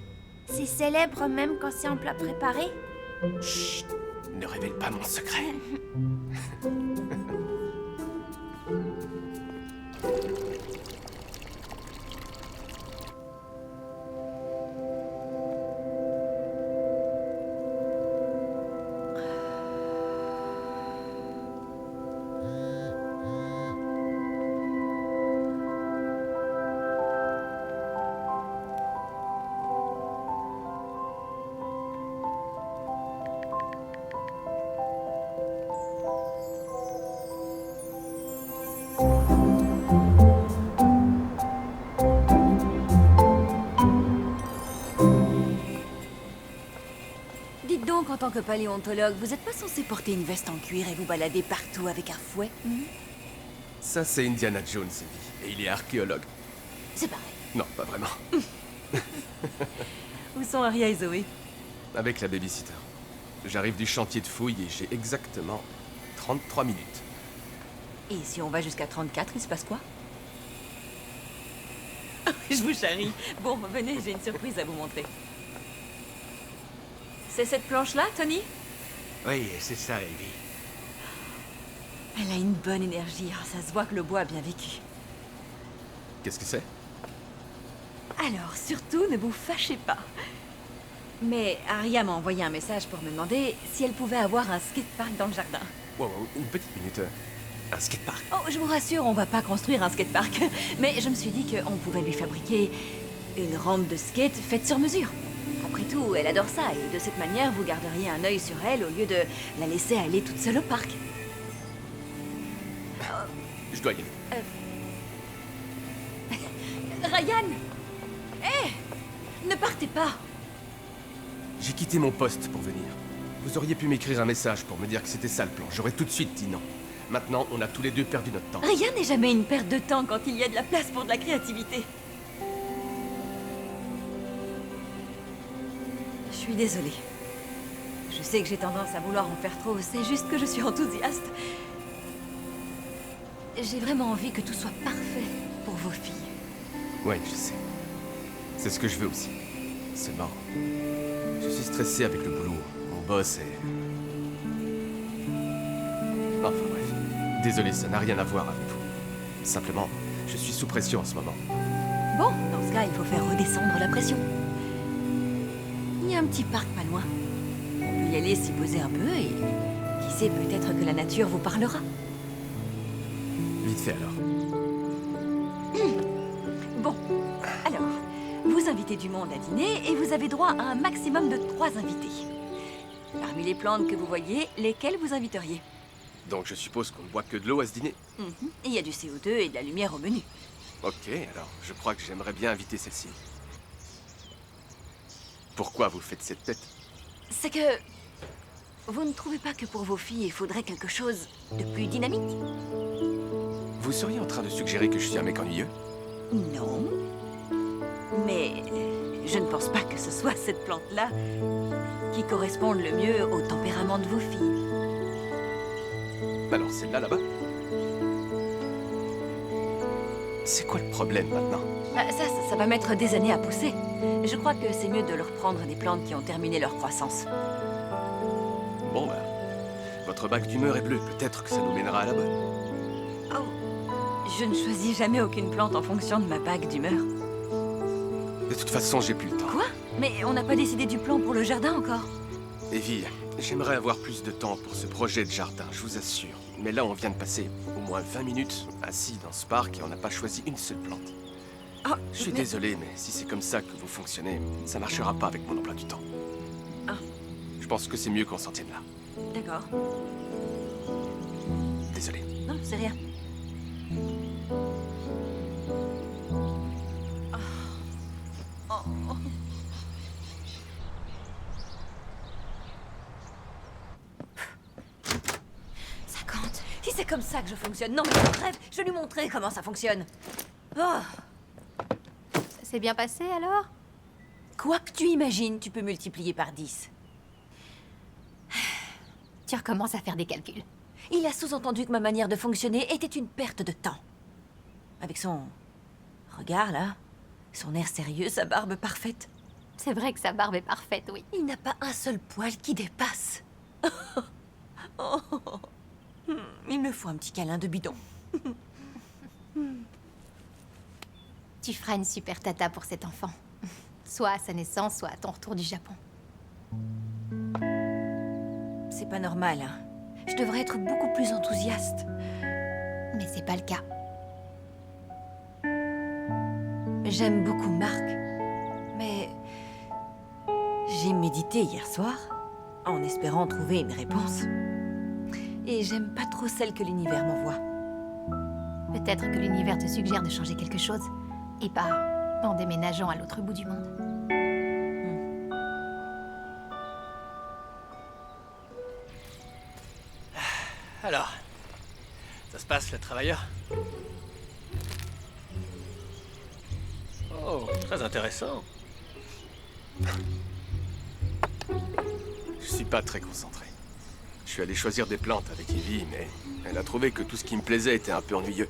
C'est célèbre même quand c'est en plat préparé. Chut! Ne révèle pas mon secret. Dites donc, en tant que paléontologue, vous n'êtes pas censé porter une veste en cuir et vous balader partout avec un fouet? Ça, c'est Indiana Jones, Evie, et il est archéologue. C'est pareil. Non, pas vraiment. Où sont Aria et Zoé? Avec la babysitter. J'arrive du chantier de fouilles et j'ai exactement 33 minutes. Et si on va jusqu'à 34, il se passe quoi? Je vous charrie. Bon, venez, j'ai une surprise à vous montrer. C'est cette planche-là, Tony? Oui, c'est ça, Evie. Elle a une bonne énergie. Ah, ça se voit que le bois a bien vécu. Qu'est-ce que c'est? Alors, surtout, ne vous fâchez pas. Mais Aria m'a envoyé un message pour me demander si elle pouvait avoir un skatepark dans le jardin. Wow, une petite minute. Un skatepark? Oh, je vous rassure, on va pas construire un skatepark. Mais je me suis dit qu'on pouvait lui fabriquer une rampe de skate faite sur mesure. Après tout, elle adore ça, et de cette manière, vous garderiez un œil sur elle au lieu de la laisser aller toute seule au parc. Je dois y aller. Ryan! Hé! Ne partez pas! J'ai quitté mon poste pour venir. Vous auriez pu m'écrire un message pour me dire que c'était ça le plan. J'aurais tout de suite dit non. Maintenant, on a tous les deux perdu notre temps. Rien n'est jamais une perte de temps quand il y a de la place pour de la créativité. Je suis désolée. Je sais que j'ai tendance à vouloir en faire trop, c'est juste que je suis enthousiaste. J'ai vraiment envie que tout soit parfait pour vos filles. Ouais, je sais. C'est ce que je veux aussi. Seulement, je suis stressé avec le boulot. boss est... Enfin bref. Désolé, ça n'a rien à voir avec vous. Simplement, je suis sous pression en ce moment. Bon, dans ce cas, il faut faire redescendre la pression. Il y a un petit parc pas loin. On peut y aller s'y poser un peu et... Qui sait, peut-être que la nature vous parlera. Vite fait alors. Bon, alors, vous invitez du monde à dîner et vous avez droit à un maximum de 3 invités. Parmi les plantes que vous voyez, lesquelles vous inviteriez? Donc je suppose qu'on ne boit que de l'eau à ce dîner? Il y a du CO2 et de la lumière au menu. Ok, alors je crois que j'aimerais bien inviter celle-ci. Pourquoi vous faites cette tête? C'est que... Vous ne trouvez pas que pour vos filles, il faudrait quelque chose de plus dynamique? Vous seriez en train de suggérer que je suis un mec ennuyeux? Non. Mais je ne pense pas que ce soit cette plante-là qui corresponde le mieux au tempérament de vos filles. Alors celle-là, là-bas? C'est quoi le problème maintenant? Ça va mettre des années à pousser. Je crois que c'est mieux de leur prendre des plantes qui ont terminé leur croissance. Bon bah, votre bague d'humeur est bleue. Peut-être que ça nous mènera à la bonne. Oh, je ne choisis jamais aucune plante en fonction de ma bague d'humeur. De toute façon, j'ai plus le temps. Quoi? Mais on n'a pas décidé du plan pour le jardin encore. Evie, j'aimerais avoir plus de temps pour ce projet de jardin, je vous assure. Mais là, on vient de passer au moins 20 minutes assis dans ce parc et on n'a pas choisi une seule plante. Oh, Je suis désolé, mais si c'est comme ça que vous fonctionnez, ça marchera pas avec mon emploi du temps. Ah. Je pense que c'est mieux qu'on s'en tienne là. D'accord. Désolé. Non, c'est rien. Ça compte. Si c'est comme ça que je fonctionne, non mais je rêve, je lui montrer comment ça fonctionne. Oh. Ça s'est bien passé alors? Quoi que tu imagines, tu peux multiplier par 10. Tu recommences à faire des calculs. Il a sous-entendu que ma manière de fonctionner était une perte de temps. Avec son regard là, son air sérieux, sa barbe parfaite. C'est vrai que sa barbe est parfaite, oui. Il n'a pas un seul poil qui dépasse. Il me faut un petit câlin de bidon. Tu feras une super tata pour cet enfant. Soit à sa naissance, soit à ton retour du Japon. C'est pas normal, hein. Je devrais être beaucoup plus enthousiaste. Mais c'est pas le cas. J'aime beaucoup Marc, mais j'ai médité hier soir en espérant trouver une réponse. Et j'aime pas trop celle que l'univers m'envoie. Peut-être que l'univers te suggère de changer quelque chose, et pas en déménageant à l'autre bout du monde. Alors, ça se passe, le travailleur? Oh, très intéressant. Je suis pas très concentré. Je suis allé choisir des plantes avec Evie, mais elle a trouvé que tout ce qui me plaisait était un peu ennuyeux.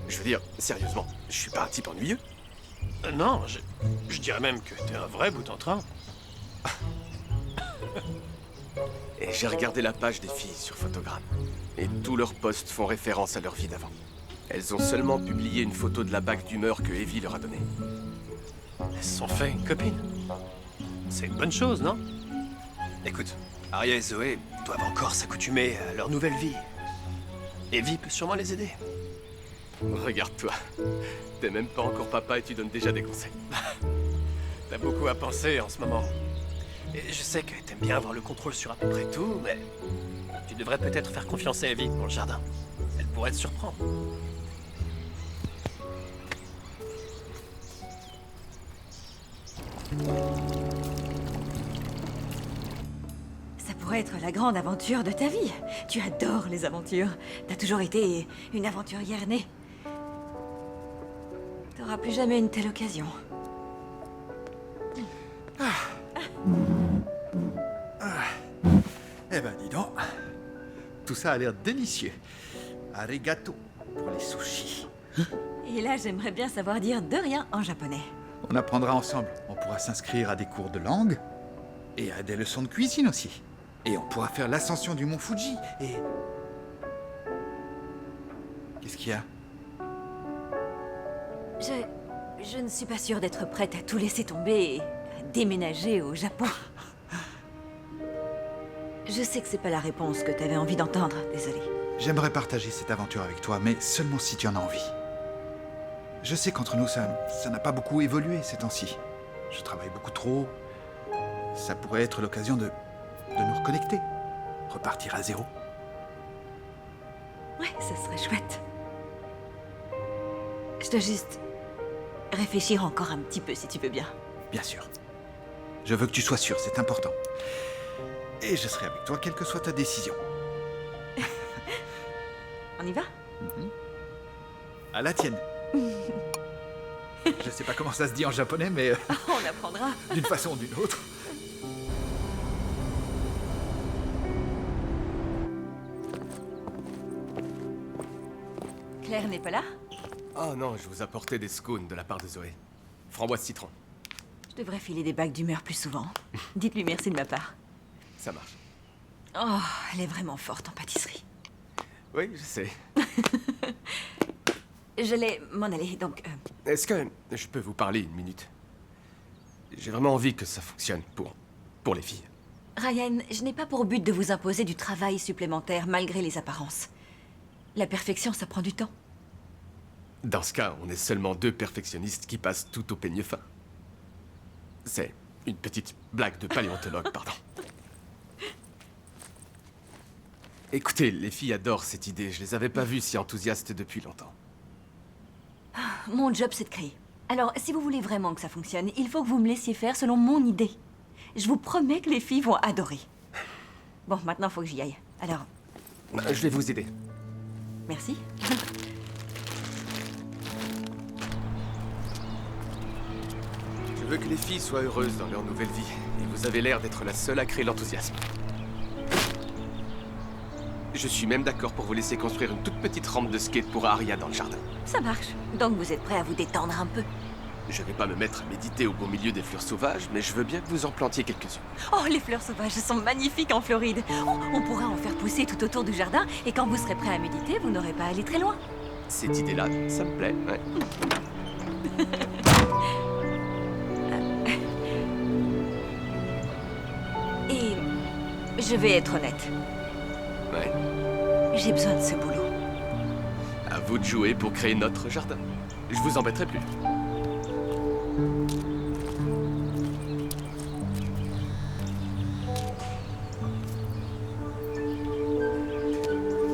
Je veux dire, sérieusement, je suis pas un type ennuyeux. Non, je dirais même que t'es un vrai bout en train. Et j'ai regardé la page des filles sur Photogramme. Et tous leurs posts font référence à leur vie d'avant. Elles ont seulement publié une photo de la bague d'humeur que Evie leur a donnée. Elles se sont fait une copine. C'est une bonne chose, non? Écoute, Arya et Zoé doivent encore s'accoutumer à leur nouvelle vie. Evie peut sûrement les aider. Regarde-toi. T'es même pas encore papa et tu donnes déjà des conseils. T'as beaucoup à penser en ce moment. Et je sais que t'aimes bien avoir le contrôle sur à peu près tout, mais tu devrais peut-être faire confiance à Evie pour le jardin. Elle pourrait te surprendre. Ça pourrait être la grande aventure de ta vie. Tu adores les aventures. T'as toujours été une aventurière née. T'auras plus jamais une telle occasion. Eh ben, dis donc. Tout ça a l'air délicieux. Arigato pour les sushis. Et là, j'aimerais bien savoir dire de rien en japonais. On apprendra ensemble. On pourra s'inscrire à des cours de langue. Et à des leçons de cuisine aussi. Et on pourra faire l'ascension du mont Fuji. Et... Qu'est-ce qu'il y a? Je ne suis pas sûre d'être prête à tout laisser tomber et à déménager au Japon. Je sais que c'est pas la réponse que t'avais envie d'entendre, désolée. J'aimerais partager cette aventure avec toi, mais seulement si tu en as envie. Je sais qu'entre nous, ça n'a pas beaucoup évolué ces temps-ci. Je travaille beaucoup trop. Ça pourrait être l'occasion de nous reconnecter. Repartir à zéro. Ouais, ça serait chouette. Je dois juste réfléchir encore un petit peu, si tu veux bien. Bien sûr. Je veux que tu sois sûr, c'est important. Et je serai avec toi, quelle que soit ta décision. On y va? À la tienne. Je sais pas comment ça se dit en japonais, mais On apprendra. d'une façon ou d'une autre. Claire n'est pas là? Oh non, je vous apportais des scones de la part de Zoé. Framboise citron. Je devrais filer des bagues d'humeur plus souvent. Dites-lui merci de ma part. Ça marche. Oh, elle est vraiment forte en pâtisserie. Oui, je sais. J'allais m'en aller, donc... Est-ce que je peux vous parler une minute? J'ai vraiment envie que ça fonctionne pour les filles. Ryan, je n'ai pas pour but de vous imposer du travail supplémentaire malgré les apparences. La perfection, ça prend du temps. Dans ce cas, on est seulement deux perfectionnistes qui passent tout au peigne fin. C'est une petite blague de paléontologue, pardon. Écoutez, les filles adorent cette idée. Je les avais pas vues si enthousiastes depuis longtemps. Mon job, c'est de créer. Alors, si vous voulez vraiment que ça fonctionne, il faut que vous me laissiez faire selon mon idée. Je vous promets que les filles vont adorer. Bon, maintenant, faut que j'y aille. Alors, Je vais vous aider. merci. Je veux que les filles soient heureuses dans leur nouvelle vie. Et vous avez l'air d'être la seule à créer l'enthousiasme. Je suis même d'accord pour vous laisser construire une toute petite rampe de skate pour Aria dans le jardin. Ça marche. Donc, vous êtes prêts à vous détendre un peu. Je vais pas me mettre à méditer au beau milieu des fleurs sauvages, mais je veux bien que vous en plantiez quelques-unes. Oh, les fleurs sauvages sont magnifiques en Floride. Oh, on pourra en faire pousser tout autour du jardin, et quand vous serez prêt à méditer, vous n'aurez pas à aller très loin. Cette idée-là, ça me plaît, ouais. Et je vais être honnête. Ouais. J'ai besoin de ce boulot. À vous de jouer pour créer notre jardin. Je vous embêterai plus.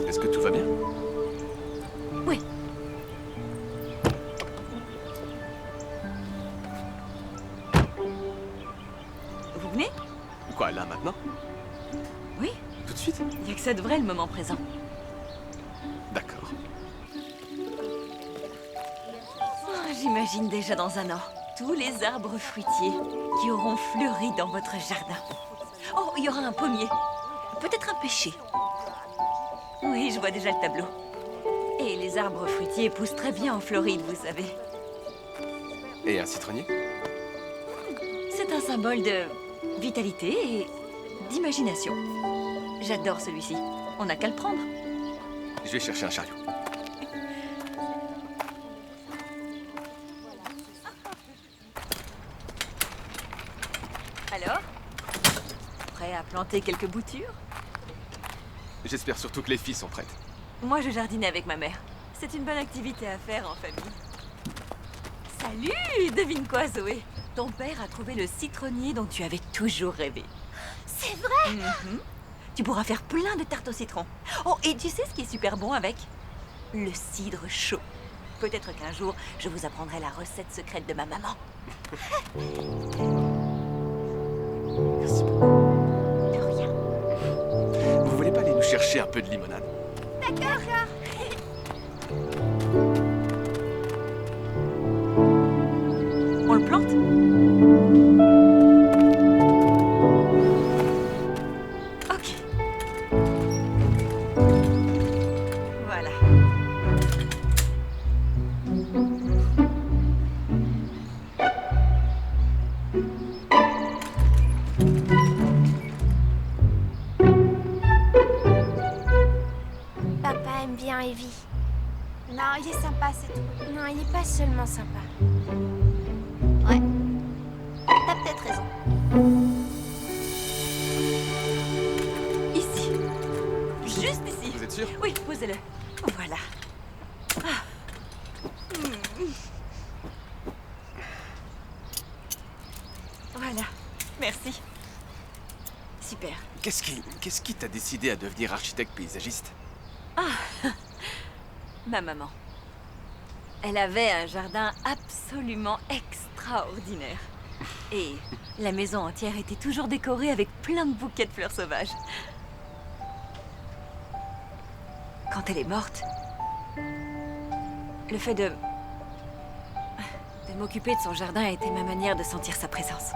Est-ce que tout va bien? Oui. Vous venez? Quoi, là, maintenant? Oui. Tout de suite? Il n'y a que ça de vrai, le moment présent. D'accord. Oh, j'imagine déjà dans un an tous les arbres fruitiers qui auront fleuri dans votre jardin. Oh, il y aura un pommier. Peut-être un pêcher. Oui, je vois déjà le tableau. Et les arbres fruitiers poussent très bien en Floride, vous savez. Et un citronnier? C'est un symbole de vitalité et d'imagination. J'adore celui-ci. On n'a qu'à le prendre. Je vais chercher un chariot. Alors? Prêt à planter quelques boutures? J'espère surtout que les filles sont prêtes. Moi, je jardine avec ma mère. C'est une bonne activité à faire en famille. Salut! Devine quoi, Zoé? Ton père a trouvé le citronnier dont tu avais toujours rêvé. C'est vrai? Mhm. Tu pourras faire plein de tartes au citron. Oh, et tu sais ce qui est super bon avec? Le cidre chaud. Peut-être qu'un jour, je vous apprendrai la recette secrète de ma maman. Merci beaucoup. De rien. Vous voulez pas aller nous chercher un peu de limonade? D'accord. On le plante? Ok. Voilà. Evie. Non, il est sympa, c'est tout. Non, il est pas seulement sympa. Ouais. T'as peut-être raison. Ici. Juste ici. Vous êtes sûr? Oui, posez-le. Voilà. Ah. Voilà. Merci. Super. Qu'est-ce qui t'a décidé à devenir architecte paysagiste? Ma maman. Elle avait un jardin absolument extraordinaire. Et la maison entière était toujours décorée avec plein de bouquets de fleurs sauvages. Quand elle est morte, le fait de m'occuper de son jardin a été ma manière de sentir sa présence.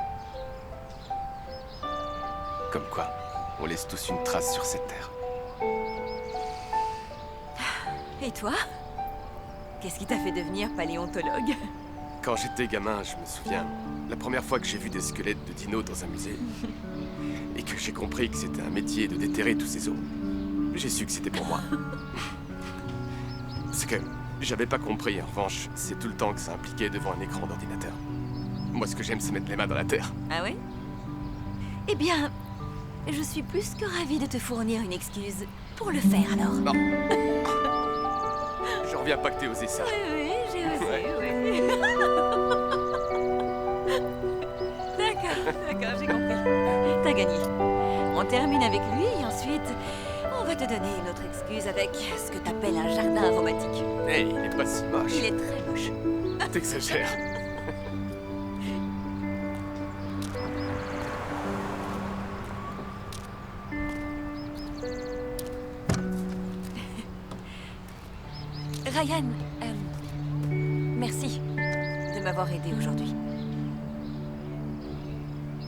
Comme quoi, on laisse tous une trace sur cette terre. Et toi? Qu'est-ce qui t'a fait devenir paléontologue? Quand j'étais gamin, je me souviens, la première fois que j'ai vu des squelettes de dinos dans un musée, et que j'ai compris que c'était un métier de déterrer tous ces os, j'ai su que c'était pour moi. C'est que j'avais pas compris, en revanche, c'est tout le temps que ça impliquait devant un écran d'ordinateur. Moi, ce que j'aime, c'est mettre les mains dans la terre. Ah oui? Eh bien, je suis plus que ravie de te fournir une excuse pour le faire alors. Non. Je reviens pas que t'aies osé ça. Oui, j'ai osé, oui. D'accord, j'ai compris. T'as gagné. On termine avec lui et ensuite, on va te donner une autre excuse avec ce que t'appelles un jardin aromatique. Hey, il est pas si moche. Il est très moche. T'exagères. Ryan, merci de m'avoir aidé aujourd'hui.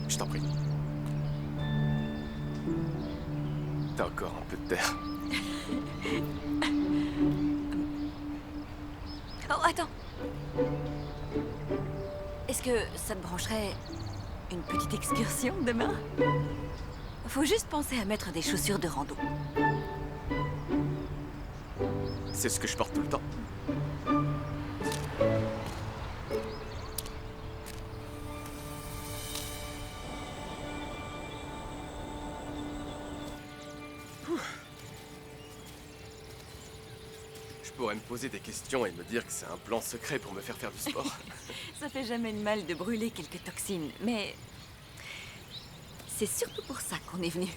Je t'en prie. T'as encore un peu de terre. Oh, attends. Est-ce que ça te brancherait une petite excursion demain? Faut juste penser à mettre des chaussures de rando. C'est ce que je porte tout le temps. Je pourrais me poser des questions et me dire que c'est un plan secret pour me faire du sport. Ça fait jamais de mal de brûler quelques toxines, mais c'est surtout pour ça qu'on est venu.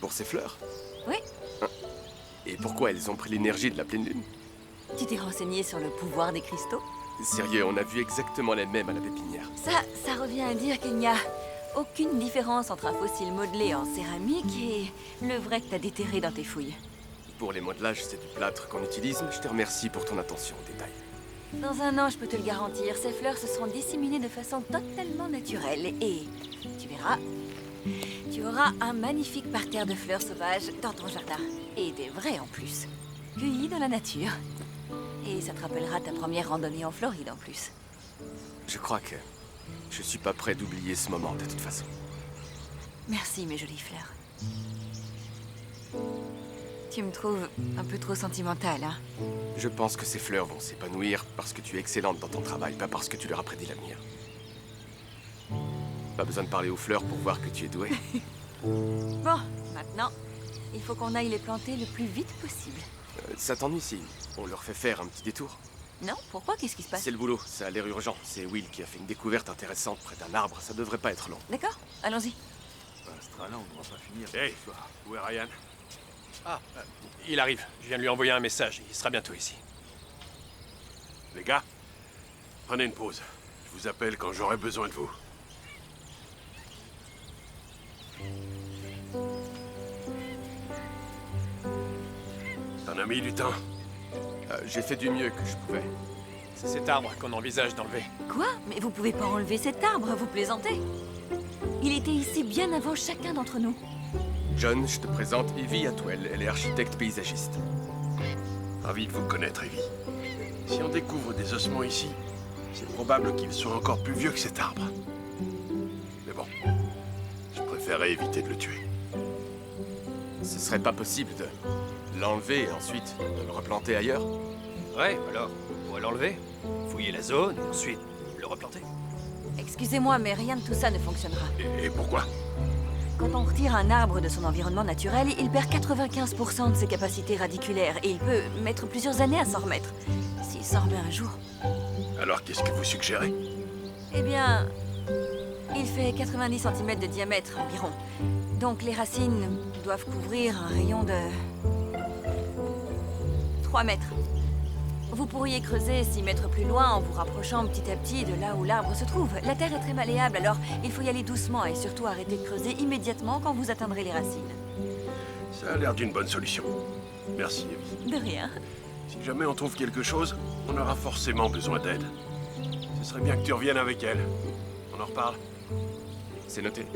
Pour ces fleurs? Oui. Et pourquoi elles ont pris l'énergie de la pleine lune? Tu t'es renseigné sur le pouvoir des cristaux? Sérieux, on a vu exactement les mêmes à la pépinière. Ça revient à dire qu'il n'y a aucune différence entre un fossile modelé en céramique et le vrai que t'as déterré dans tes fouilles. Pour les modelages, c'est du plâtre qu'on utilise, mais je te remercie pour ton attention aux détails. Dans un an, je peux te le garantir, ces fleurs se seront disséminées de façon totalement naturelle et tu verras, tu auras un magnifique parterre de fleurs sauvages dans ton jardin. Et des vraies en plus, cueillies dans la nature. Et ça te rappellera ta première randonnée en Floride en plus. Je crois que je suis pas prêt d'oublier ce moment de toute façon. Merci mes jolies fleurs. Tu me trouves un peu trop sentimentale, hein? Je pense que ces fleurs vont s'épanouir parce que tu es excellente dans ton travail, pas parce que tu leur as prédit l'avenir. Pas besoin de parler aux fleurs pour voir que tu es douée. Bon, maintenant, il faut qu'on aille les planter le plus vite possible. Ça t'ennuie si on leur fait faire un petit détour? Non? Pourquoi? Qu'est-ce qui se passe? C'est le boulot, ça a l'air urgent. C'est Will qui a fait une découverte intéressante près d'un arbre, ça devrait pas être long. D'accord, allons-y. Astrala, on ne va pas finir Hey, ce soir. où est Ryan? Ah, il arrive. Je viens de lui envoyer un message. Il sera bientôt ici. Les gars, prenez une pause. Je vous appelle quand j'aurai besoin de vous. T'en as mis du temps? J'ai fait du mieux que je pouvais. C'est cet arbre qu'on envisage d'enlever. Quoi? Mais vous pouvez pas enlever cet arbre, vous plaisantez? Il était ici bien avant chacun d'entre nous. John, je te présente Evie Atwell. Elle est architecte paysagiste. Ravi de vous connaître, Evie. Si on découvre des ossements ici, C'est probable qu'il soit encore plus vieux que cet arbre. Mais bon, je préférerais éviter de le tuer. Ce serait pas possible de l'enlever et ensuite de le replanter ailleurs? Ouais, alors, on pourrait l'enlever, fouiller la zone et ensuite le replanter. Excusez-moi, mais rien de tout ça ne fonctionnera. Et pourquoi? Quand on retire un arbre de son environnement naturel, il perd 95% de ses capacités radiculaires et il peut mettre plusieurs années à s'en remettre. S'il s'en remet un jour. Alors qu'est-ce que vous suggérez? Eh bien, il fait 90 cm de diamètre environ. Donc les racines doivent couvrir un rayon de 3 mètres. Vous pourriez creuser 6 mètres plus loin en vous rapprochant petit à petit de là où l'arbre se trouve. La terre est très malléable, alors il faut y aller doucement et surtout arrêter de creuser immédiatement quand vous atteindrez les racines. Ça a l'air d'une bonne solution. Merci, Evie. De rien. Si jamais on trouve quelque chose, on aura forcément besoin d'aide. Ce serait bien que tu reviennes avec elle. On en reparle. C'est noté.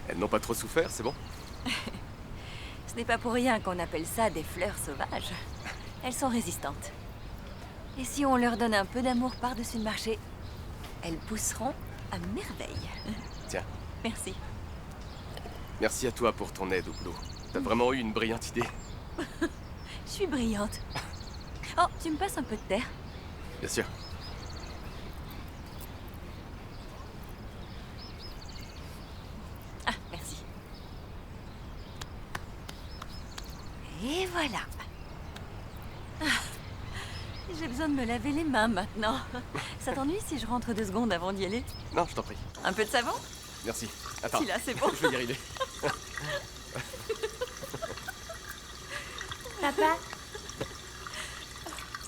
Elles n'ont pas trop souffert, c'est bon? Ce n'est pas pour rien qu'on appelle ça des fleurs sauvages. Elles sont résistantes. Et si on leur donne un peu d'amour par-dessus le marché, elles pousseront à merveille. Tiens, Merci. merci à toi pour ton aide au boulot. T'as vraiment eu une brillante idée. Je suis brillante. Oh, tu me passes un peu de terre? Bien sûr. Ah, merci. Et voilà. Ah, j'ai besoin de me laver les mains maintenant. Ça t'ennuie si je rentre 2 secondes avant d'y aller? Non, je t'en prie. Un peu de savon? Merci. Attends. Si là, c'est bon. Je vais y arriver. Papa,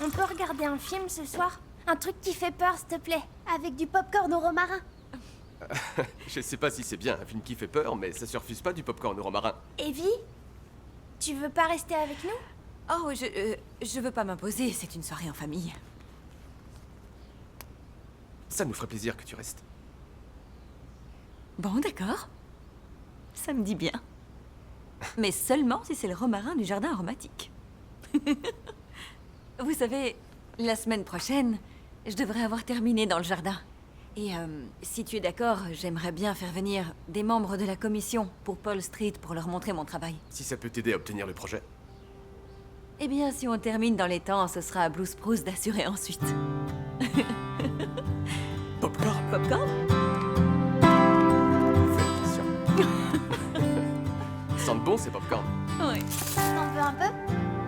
on peut regarder un film ce soir? Un truc qui fait peur, s'il te plaît, avec du popcorn au romarin. Je sais pas si c'est bien un film qui fait peur, mais ça se refuse pas du popcorn au romarin. Evie, tu veux pas rester avec nous? Oh, je veux pas m'imposer, c'est une soirée en famille. Ça nous ferait plaisir que tu restes. Bon, d'accord. Ça me dit bien. Mais seulement si c'est le romarin du jardin aromatique. Vous savez, la semaine prochaine, je devrais avoir terminé dans le jardin. Et si tu es d'accord, j'aimerais bien faire venir des membres de la commission pour Paul Street pour leur montrer mon travail. Si ça peut t'aider à obtenir le projet. Eh bien, si on termine dans les temps, ce sera à Blue Spruce d'assurer ensuite. Popcorn? Popcorn? Fais attention. Ils sentent bon ces popcorn. Oui. T'en veux un peu?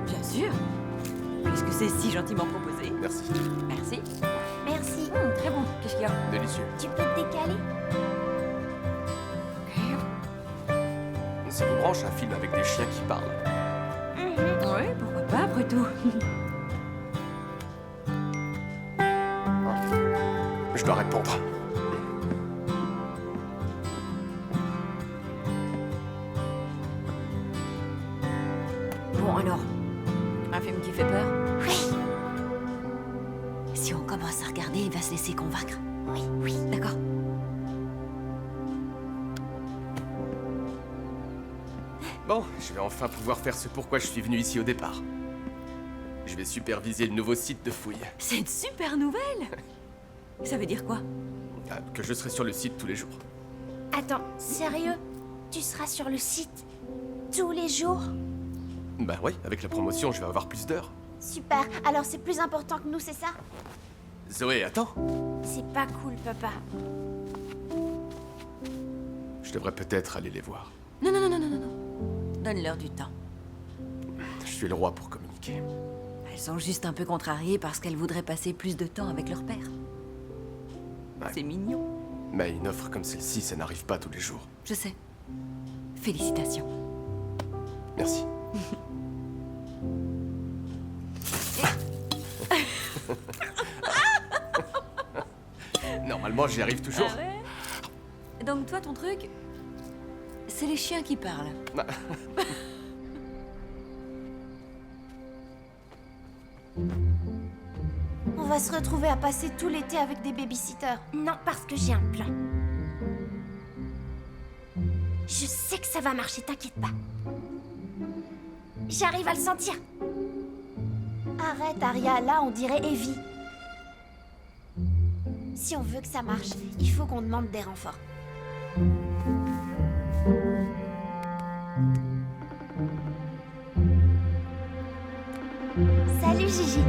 Bien sûr. Puisque c'est si gentiment proposé. Merci. Merci. Merci. Très bon. Qu'est-ce qu'il y a? Délicieux. Tu peux te décaler? Ça vous branche un film avec des chiens qui parlent? Oui, pourquoi pas, après tout. Je dois répondre. Bon, alors, un film qui fait peur? Oui. Si on commence à regarder, il va se laisser convaincre. Oui, oui. D'accord. Bon, je vais enfin pouvoir faire ce pourquoi je suis venu ici au départ. Je vais superviser le nouveau site de fouille. C'est une super nouvelle. Ça veut dire quoi? Que je serai sur le site tous les jours. Attends, sérieux? Tu seras sur le site tous les jours? Bah oui, avec la promotion, je vais avoir plus d'heures. Super, alors c'est plus important que nous, c'est ça? Zoé, attends. C'est pas cool, papa. Je devrais peut-être aller les voir. Non, non, non, non, non, non, non. Donne-leur du temps. Je suis le roi pour communiquer. Elles sont juste un peu contrariées parce qu'elles voudraient passer plus de temps avec leur père. Ouais. C'est mignon. Mais une offre comme celle-ci, ça n'arrive pas tous les jours. Je sais. Félicitations. Merci. Normalement, j'y arrive toujours. Ah ouais? Donc toi, ton truc, c'est les chiens qui parlent. Bah, On va se retrouver à passer tout l'été avec des babysitters. Non, parce que j'ai un plan. Je sais que ça va marcher, t'inquiète pas. J'arrive à le sentir. Arrête, Aria, là on dirait Evie. Si on veut que ça marche, il faut qu'on demande des renforts. Salut Gigi.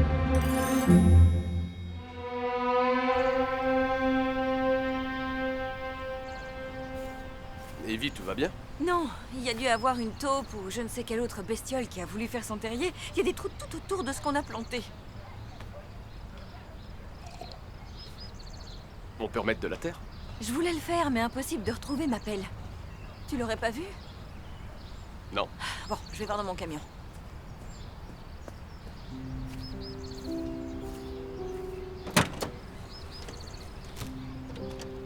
Evie, tout va bien? Non, il y a dû avoir une taupe ou je ne sais quelle autre bestiole qui a voulu faire son terrier. Il y a des trous tout autour de ce qu'on a planté. On peut remettre de la terre? Je voulais le faire, mais impossible de retrouver ma pelle. Tu l'aurais pas vu? Non. Bon, je vais voir dans mon camion.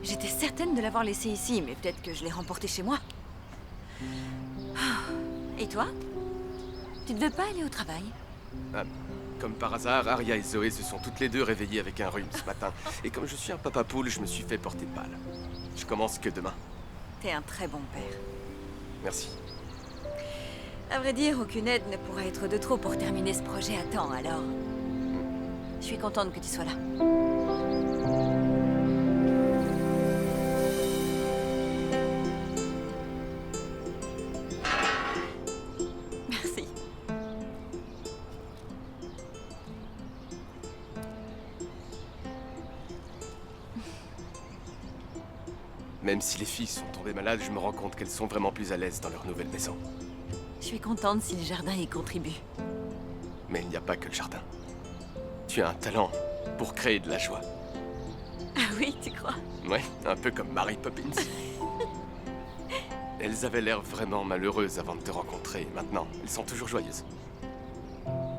J'étais certaine de l'avoir laissé ici, mais peut-être que je l'ai remporté chez moi. Et toi? Tu devais pas aller au travail? Ah, comme par hasard, Aria et Zoé se sont toutes les deux réveillées avec un rhume ce matin. Et comme je suis un papa poule, je me suis fait porter pâle. Je commence que demain. T'es un très bon père. Merci. À vrai dire, aucune aide ne pourra être de trop pour terminer ce projet à temps, alors... Je suis contente que tu sois là. Merci. Même si les filles sont tombées malades, je me rends compte qu'elles sont vraiment plus à l'aise dans leur nouvelle maison. Je suis contente si le jardin y contribue. Mais il n'y a pas que le jardin. Tu as un talent pour créer de la joie. Ah oui, tu crois? Ouais, un peu comme Mary Poppins. Elles avaient l'air vraiment malheureuses avant de te rencontrer, et maintenant, elles sont toujours joyeuses.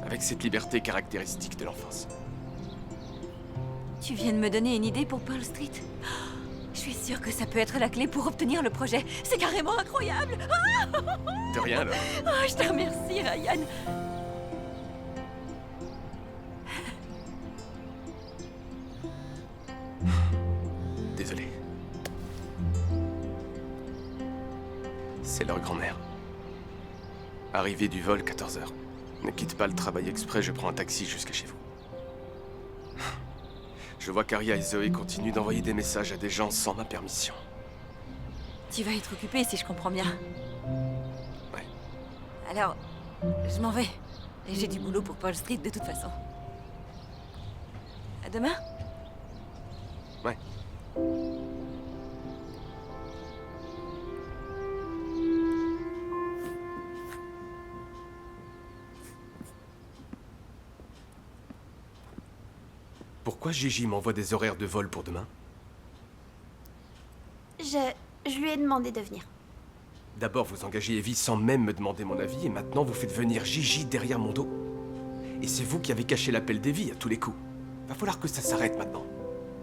Avec cette liberté caractéristique de l'enfance. Tu viens de me donner une idée pour Pearl Street. Je suis sûre que ça peut être la clé pour obtenir le projet. C'est carrément incroyable. De rien, alors. Oh, je te remercie, Ryan. Désolé. C'est leur grand-mère. Arrivée du vol, 14h. Ne quitte pas le travail exprès, je prends un taxi jusqu'à chez vous. Je vois qu'Aria et Zoé continuent d'envoyer des messages à des gens sans ma permission. Tu vas être occupée si je comprends bien. Ouais. Alors, je m'en vais. Et j'ai du boulot pour Pearl Street de toute façon. À demain? Ouais. Pourquoi Gigi m'envoie des horaires de vol pour demain? Je lui ai demandé de venir. D'abord, vous engagez Evie sans même me demander mon avis, et maintenant vous faites venir Gigi derrière mon dos. Et c'est vous qui avez caché l'appel d'Evie à tous les coups. Va falloir que ça s'arrête maintenant.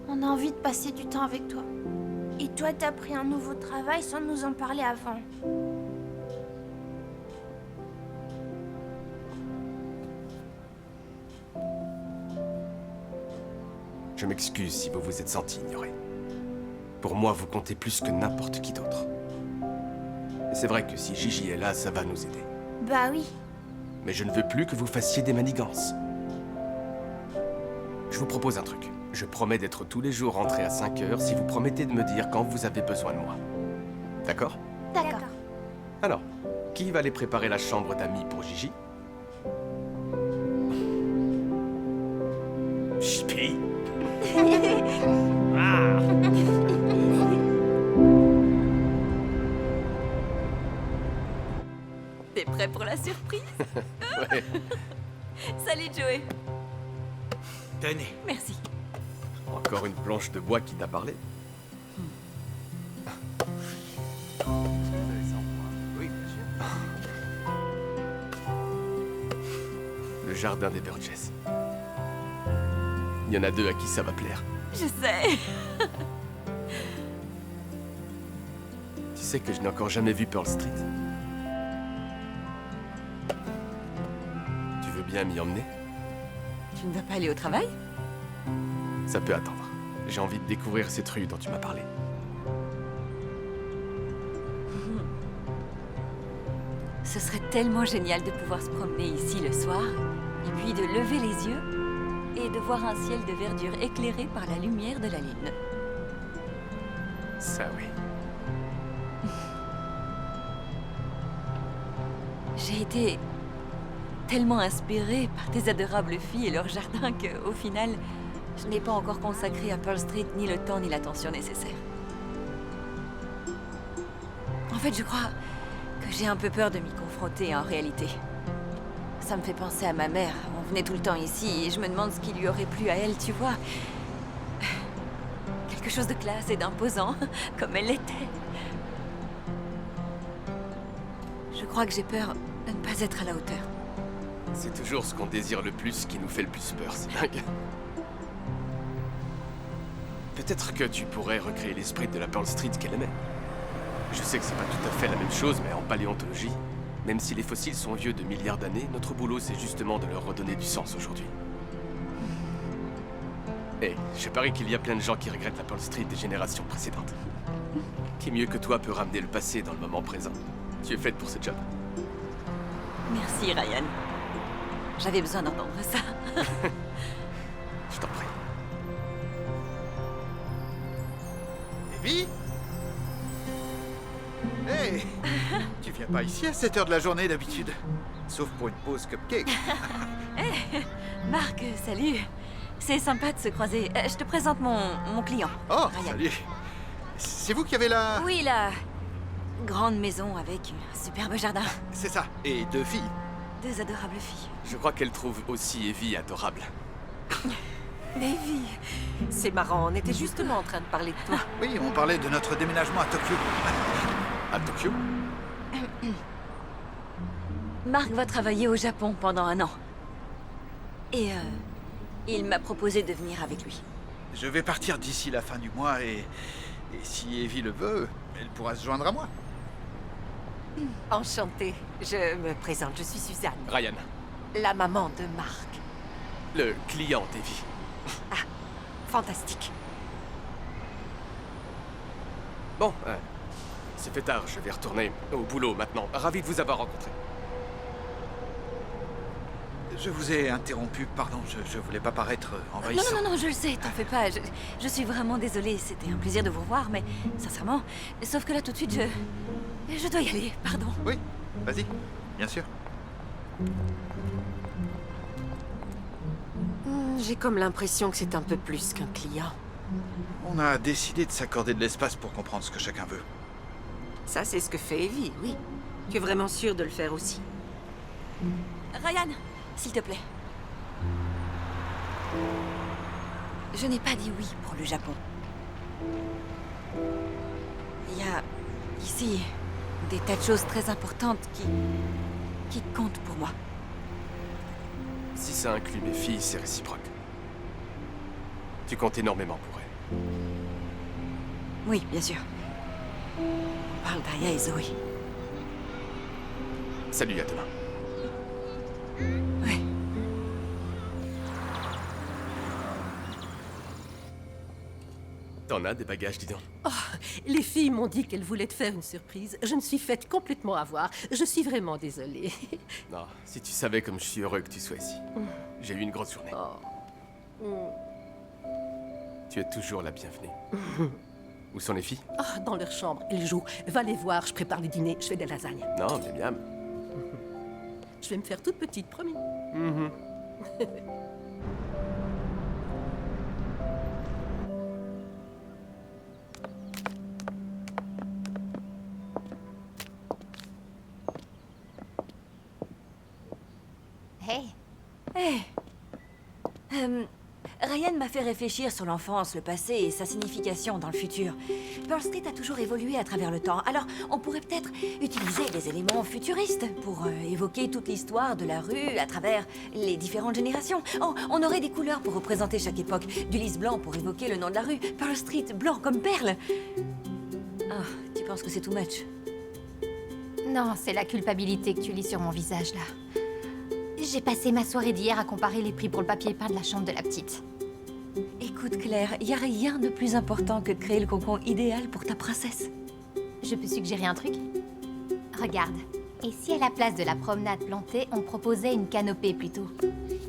On a envie de passer du temps avec toi. Et toi, t'as pris un nouveau travail sans nous en parler avant. Je m'excuse si vous vous êtes senti ignoré. Pour moi, vous comptez plus que n'importe qui d'autre. Et c'est vrai que si Gigi est là, ça va nous aider. Bah oui. Mais je ne veux plus que vous fassiez des manigances. Je vous propose un truc. Je promets d'être tous les jours rentré à 5h si vous promettez de me dire quand vous avez besoin de moi. D'accord? D'accord. Alors, qui va aller préparer la chambre d'amis pour Gigi? Ch'pi! T'es prêt pour la surprise? Ouais. Salut, Joey. Tenez. Merci. Encore une planche de bois qui t'a parlé? Oui, bien sûr. Le jardin des Burgess. Il y en a deux à qui ça va plaire. Je sais. Tu sais que je n'ai encore jamais vu Pearl Street? Tu veux bien m'y emmener? Tu ne vas pas aller au travail? Ça peut attendre. J'ai envie de découvrir cette rue dont tu m'as parlé. Ce serait tellement génial de pouvoir se promener ici le soir, et puis de lever les yeux et de voir un ciel de verdure éclairé par la lumière de la lune. Ça, oui. J'ai été tellement inspirée par tes adorables filles et leur jardin qu'au final, je n'ai pas encore consacré à Pearl Street ni le temps ni l'attention nécessaires. En fait, je crois que j'ai un peu peur de m'y confronter en réalité. Ça me fait penser à ma mère. On venait tout le temps ici et je me demande ce qui lui aurait plu à elle, tu vois. Quelque chose de classe et d'imposant, comme elle l'était. Je crois que j'ai peur de ne pas être à la hauteur. C'est toujours ce qu'on désire le plus qui nous fait le plus peur, c'est dingue. Peut-être que tu pourrais recréer l'esprit de la Pearl Street qu'elle aimait. Je sais que c'est pas tout à fait la même chose, mais en paléontologie, même si les fossiles sont vieux de milliards d'années, notre boulot c'est justement de leur redonner du sens aujourd'hui. Et je parie qu'il y a plein de gens qui regrettent la Pearl Street des générations précédentes. Qui mieux que toi peut ramener le passé dans le moment présent? Tu es faite pour ce job. Merci, Ryan. J'avais besoin d'entendre ça. Je t'en prie. Evie? Hey! Tu viens pas ici à cette heure de la journée d'habitude? Sauf pour une pause cupcake. Marc, salut. C'est sympa de se croiser. Je te présente mon client. Oh, Ryan. salut! C'est vous qui avez la... Oui, la grande maison avec un superbe jardin. C'est ça. Et 2 filles. 2 adorables filles. Je crois qu'elle trouve aussi Evie adorable. Evie, c'est marrant, on était justement en train de parler de toi. Oui, on parlait de notre déménagement à Tokyo. À Tokyo? Marc va travailler au Japon pendant 1 an. Et il m'a proposé de venir avec lui. Je vais partir d'ici la fin du mois et si Evie le veut, elle pourra se joindre à moi. Enchantée, je me présente, je suis Suzanne, Ryan, la maman de Marc. le client d'Evie. Fantastique. Bon, c'est fait tard, je vais retourner au boulot maintenant. Ravi de vous avoir rencontré. Je vous ai interrompu, pardon, je voulais pas paraître Non, envahissant. non, je le sais, t'en fais pas. Je suis vraiment désolée, c'était un plaisir de vous revoir, mais sincèrement, sauf que là tout de suite, je dois y aller, pardon. Oui, vas-y, bien sûr. J'ai comme l'impression que c'est un peu plus qu'un client. On a décidé de s'accorder de l'espace pour comprendre ce que chacun veut. Ça, c'est ce que fait Evie, oui. Tu es vraiment sûre de le faire aussi? Ryan, s'il te plaît. Je n'ai pas dit oui pour le Japon. Il y a ici des tas de choses très importantes qui comptent pour moi. Si ça inclut mes filles, c'est réciproque. Tu comptes énormément pour elles. Oui, bien sûr. On parle d'Aya et Zoé. Salut, à demain. Ouais. T'en as des bagages, dis donc. Les filles m'ont dit qu'elles voulaient te faire une surprise. Je me suis faite complètement avoir. Je suis vraiment désolée. Non, si tu savais comme je suis heureux que tu sois ici. J'ai eu une grosse journée. Tu es toujours la bienvenue. Où sont les filles? Ah, dans leur chambre, elles jouent. Va les voir, je prépare le dîner, je fais des lasagnes. Non, mais miam. Je vais me faire toute petite, promis. Hey, Ryan m'a fait réfléchir sur l'enfance, le passé et sa signification dans le futur. Pearl Street a toujours évolué à travers le temps, alors on pourrait peut-être utiliser des éléments futuristes pour évoquer toute l'histoire de la rue à travers les différentes générations. Oh, on aurait des couleurs pour représenter chaque époque, du lys blanc pour évoquer le nom de la rue, Pearl Street blanc comme perle. Ah, tu penses que c'est too much? non, c'est la culpabilité que tu lis sur mon visage, là. J'ai passé ma soirée d'hier à comparer les prix pour le papier peint de la chambre de la petite. Écoute Claire, il n'y a rien de plus important que de créer le cocon idéal pour ta princesse. Je peux suggérer un truc? Regarde, Et si à la place de la promenade plantée, on proposait une canopée plutôt?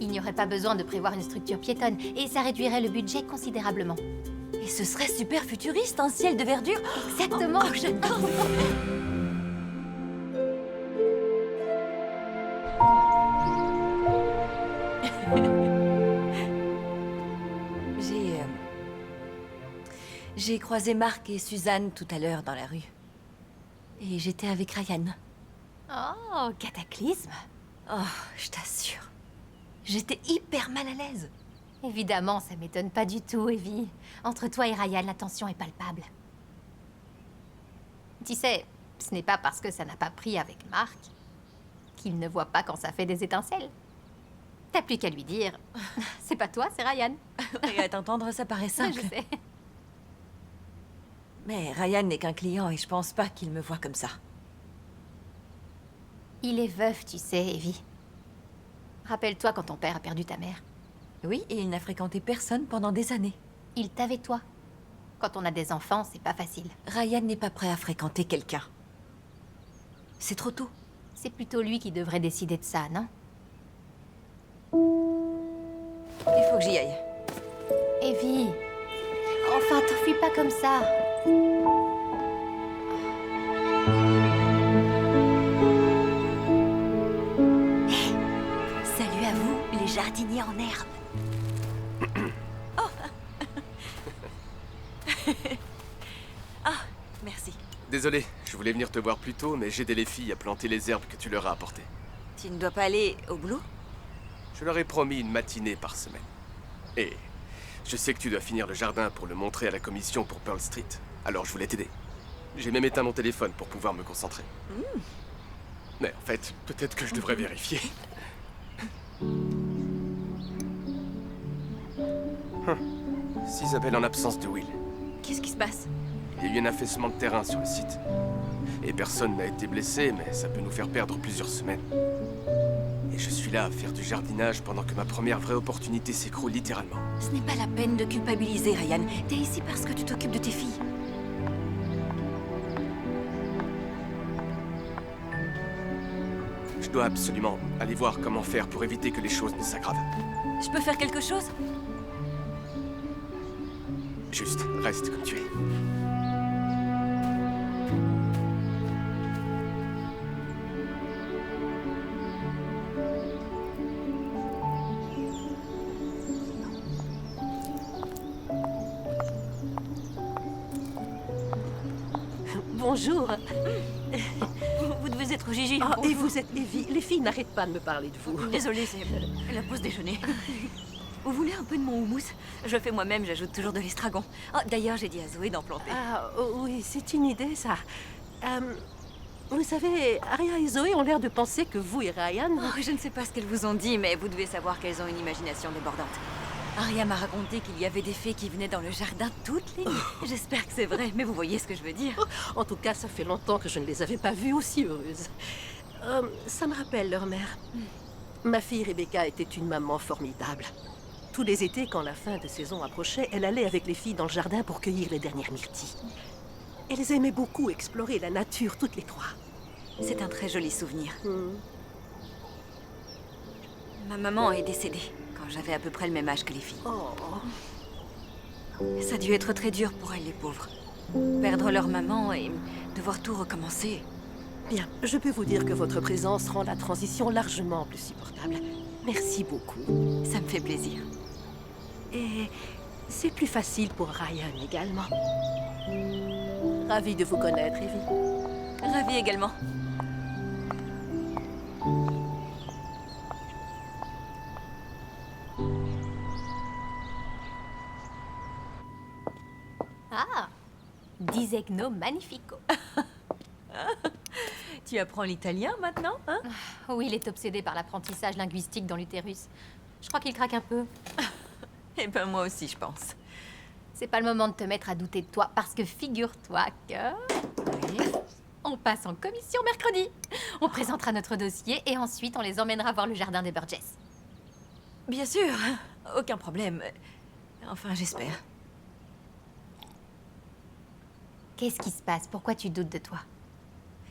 Il n'y aurait pas besoin de prévoir une structure piétonne et ça réduirait le budget considérablement. Et ce serait super futuriste, un ciel de verdure. Exactement. Oh, j'adore. J'ai croisé Marc et Suzanne tout à l'heure dans la rue. Et j'étais avec Ryan. Oh, cataclysme. Oh, je t'assure. J'étais hyper mal à l'aise. Évidemment, ça m'étonne pas du tout, Evie. Entre toi et Ryan, la tension est palpable. Tu sais, ce n'est pas parce que ça n'a pas pris avec Marc qu'il ne voit pas quand ça fait des étincelles. T'as plus qu'à lui dire. C'est pas toi, c'est Ryan. Et à t'entendre, ça paraît simple. Je sais. Mais Ryan n'est qu'un client et je pense pas qu'il me voit comme ça. Il est veuf, tu sais, Evie. Rappelle-toi quand ton père a perdu ta mère. Oui, et il n'a fréquenté personne pendant des années. Il t'avait toi. Quand on a des enfants, c'est pas facile. Ryan n'est pas prêt à fréquenter quelqu'un. C'est trop tôt. C'est plutôt lui qui devrait décider de ça, non? Il faut que j'y aille. Evie, enfin, t'enfuis pas comme ça. Salut à vous, les jardiniers en herbe. Oh. Ah, merci. Désolé, je voulais venir te voir plus tôt, mais j'ai aidé les filles à planter les herbes que tu leur as apportées. Tu ne dois pas aller au boulot? Je leur ai promis une matinée par semaine. Et je sais que tu dois finir le jardin pour le montrer à la commission pour Pearl Street. Alors je voulais t'aider. J'ai même éteint mon téléphone pour pouvoir me concentrer. Mais en fait, peut-être que je devrais vérifier. Isabelle en absence de Will. Qu'est-ce qui se passe? Il y a eu un affaissement de terrain sur le site. Et personne n'a été blessé, mais ça peut nous faire perdre plusieurs semaines. Et je suis là à faire du jardinage pendant que ma première vraie opportunité s'écroule littéralement. Ce n'est pas la peine de culpabiliser, Ryan. T'es ici parce que tu t'occupes de tes filles. Je dois absolument aller voir comment faire pour éviter que les choses ne s'aggravent. Je peux faire quelque chose? Juste, reste comme tu es. Bonjour. Vous devez être Gigi. Ah, et Bonjour. vous êtes Evie. Les filles n'arrêtent pas de me parler de vous. Désolée, c'est la pause déjeuner. Vous voulez un peu de mon houmous? Je le fais moi-même, j'ajoute toujours de l'estragon. Oh, d'ailleurs, j'ai dit à Zoé d'en planter. Ah, oui, c'est une idée, ça. Vous savez, Aria et Zoé ont l'air de penser que vous et Ryan... Oh, je ne sais pas ce qu'elles vous ont dit, mais vous devez savoir qu'elles ont une imagination débordante. Aria m'a raconté qu'il y avait des fées qui venaient dans le jardin toutes les nuits. J'espère que c'est vrai, mais vous voyez ce que je veux dire. En tout cas, ça fait longtemps que je ne les avais pas vues aussi heureuses. Ça me rappelle leur mère. Ma fille Rebecca était une maman formidable. Tous les étés, quand la fin de saison approchait, elle allait avec les filles dans le jardin pour cueillir les dernières myrtilles. Elles aimaient beaucoup explorer la nature, toutes les trois. C'est un très joli souvenir. Ma maman est décédée quand j'avais à peu près le même âge que les filles. Oh. Ça a dû être très dur pour elles, les pauvres. Perdre leur maman et devoir tout recommencer. Bien, je peux vous dire que votre présence rend la transition largement plus supportable. Merci beaucoup. Ça me fait plaisir. Et c'est plus facile pour Ryan également. Ravie de vous connaître, Evie. Ravie également. Ah, disegno magnifico. Tu apprends l'italien maintenant, hein? Oui, il est obsédé par l'apprentissage linguistique dans l'utérus. Je crois qu'il craque un peu. Eh ben moi aussi, je pense. C'est pas le moment de te mettre à douter de toi, parce que figure-toi que... Oui. On passe en commission mercredi. On présentera notre dossier et ensuite on les emmènera voir le jardin des Burgess. Bien sûr, aucun problème. Enfin, j'espère. Qu'est-ce qui se passe? Pourquoi tu doutes de toi?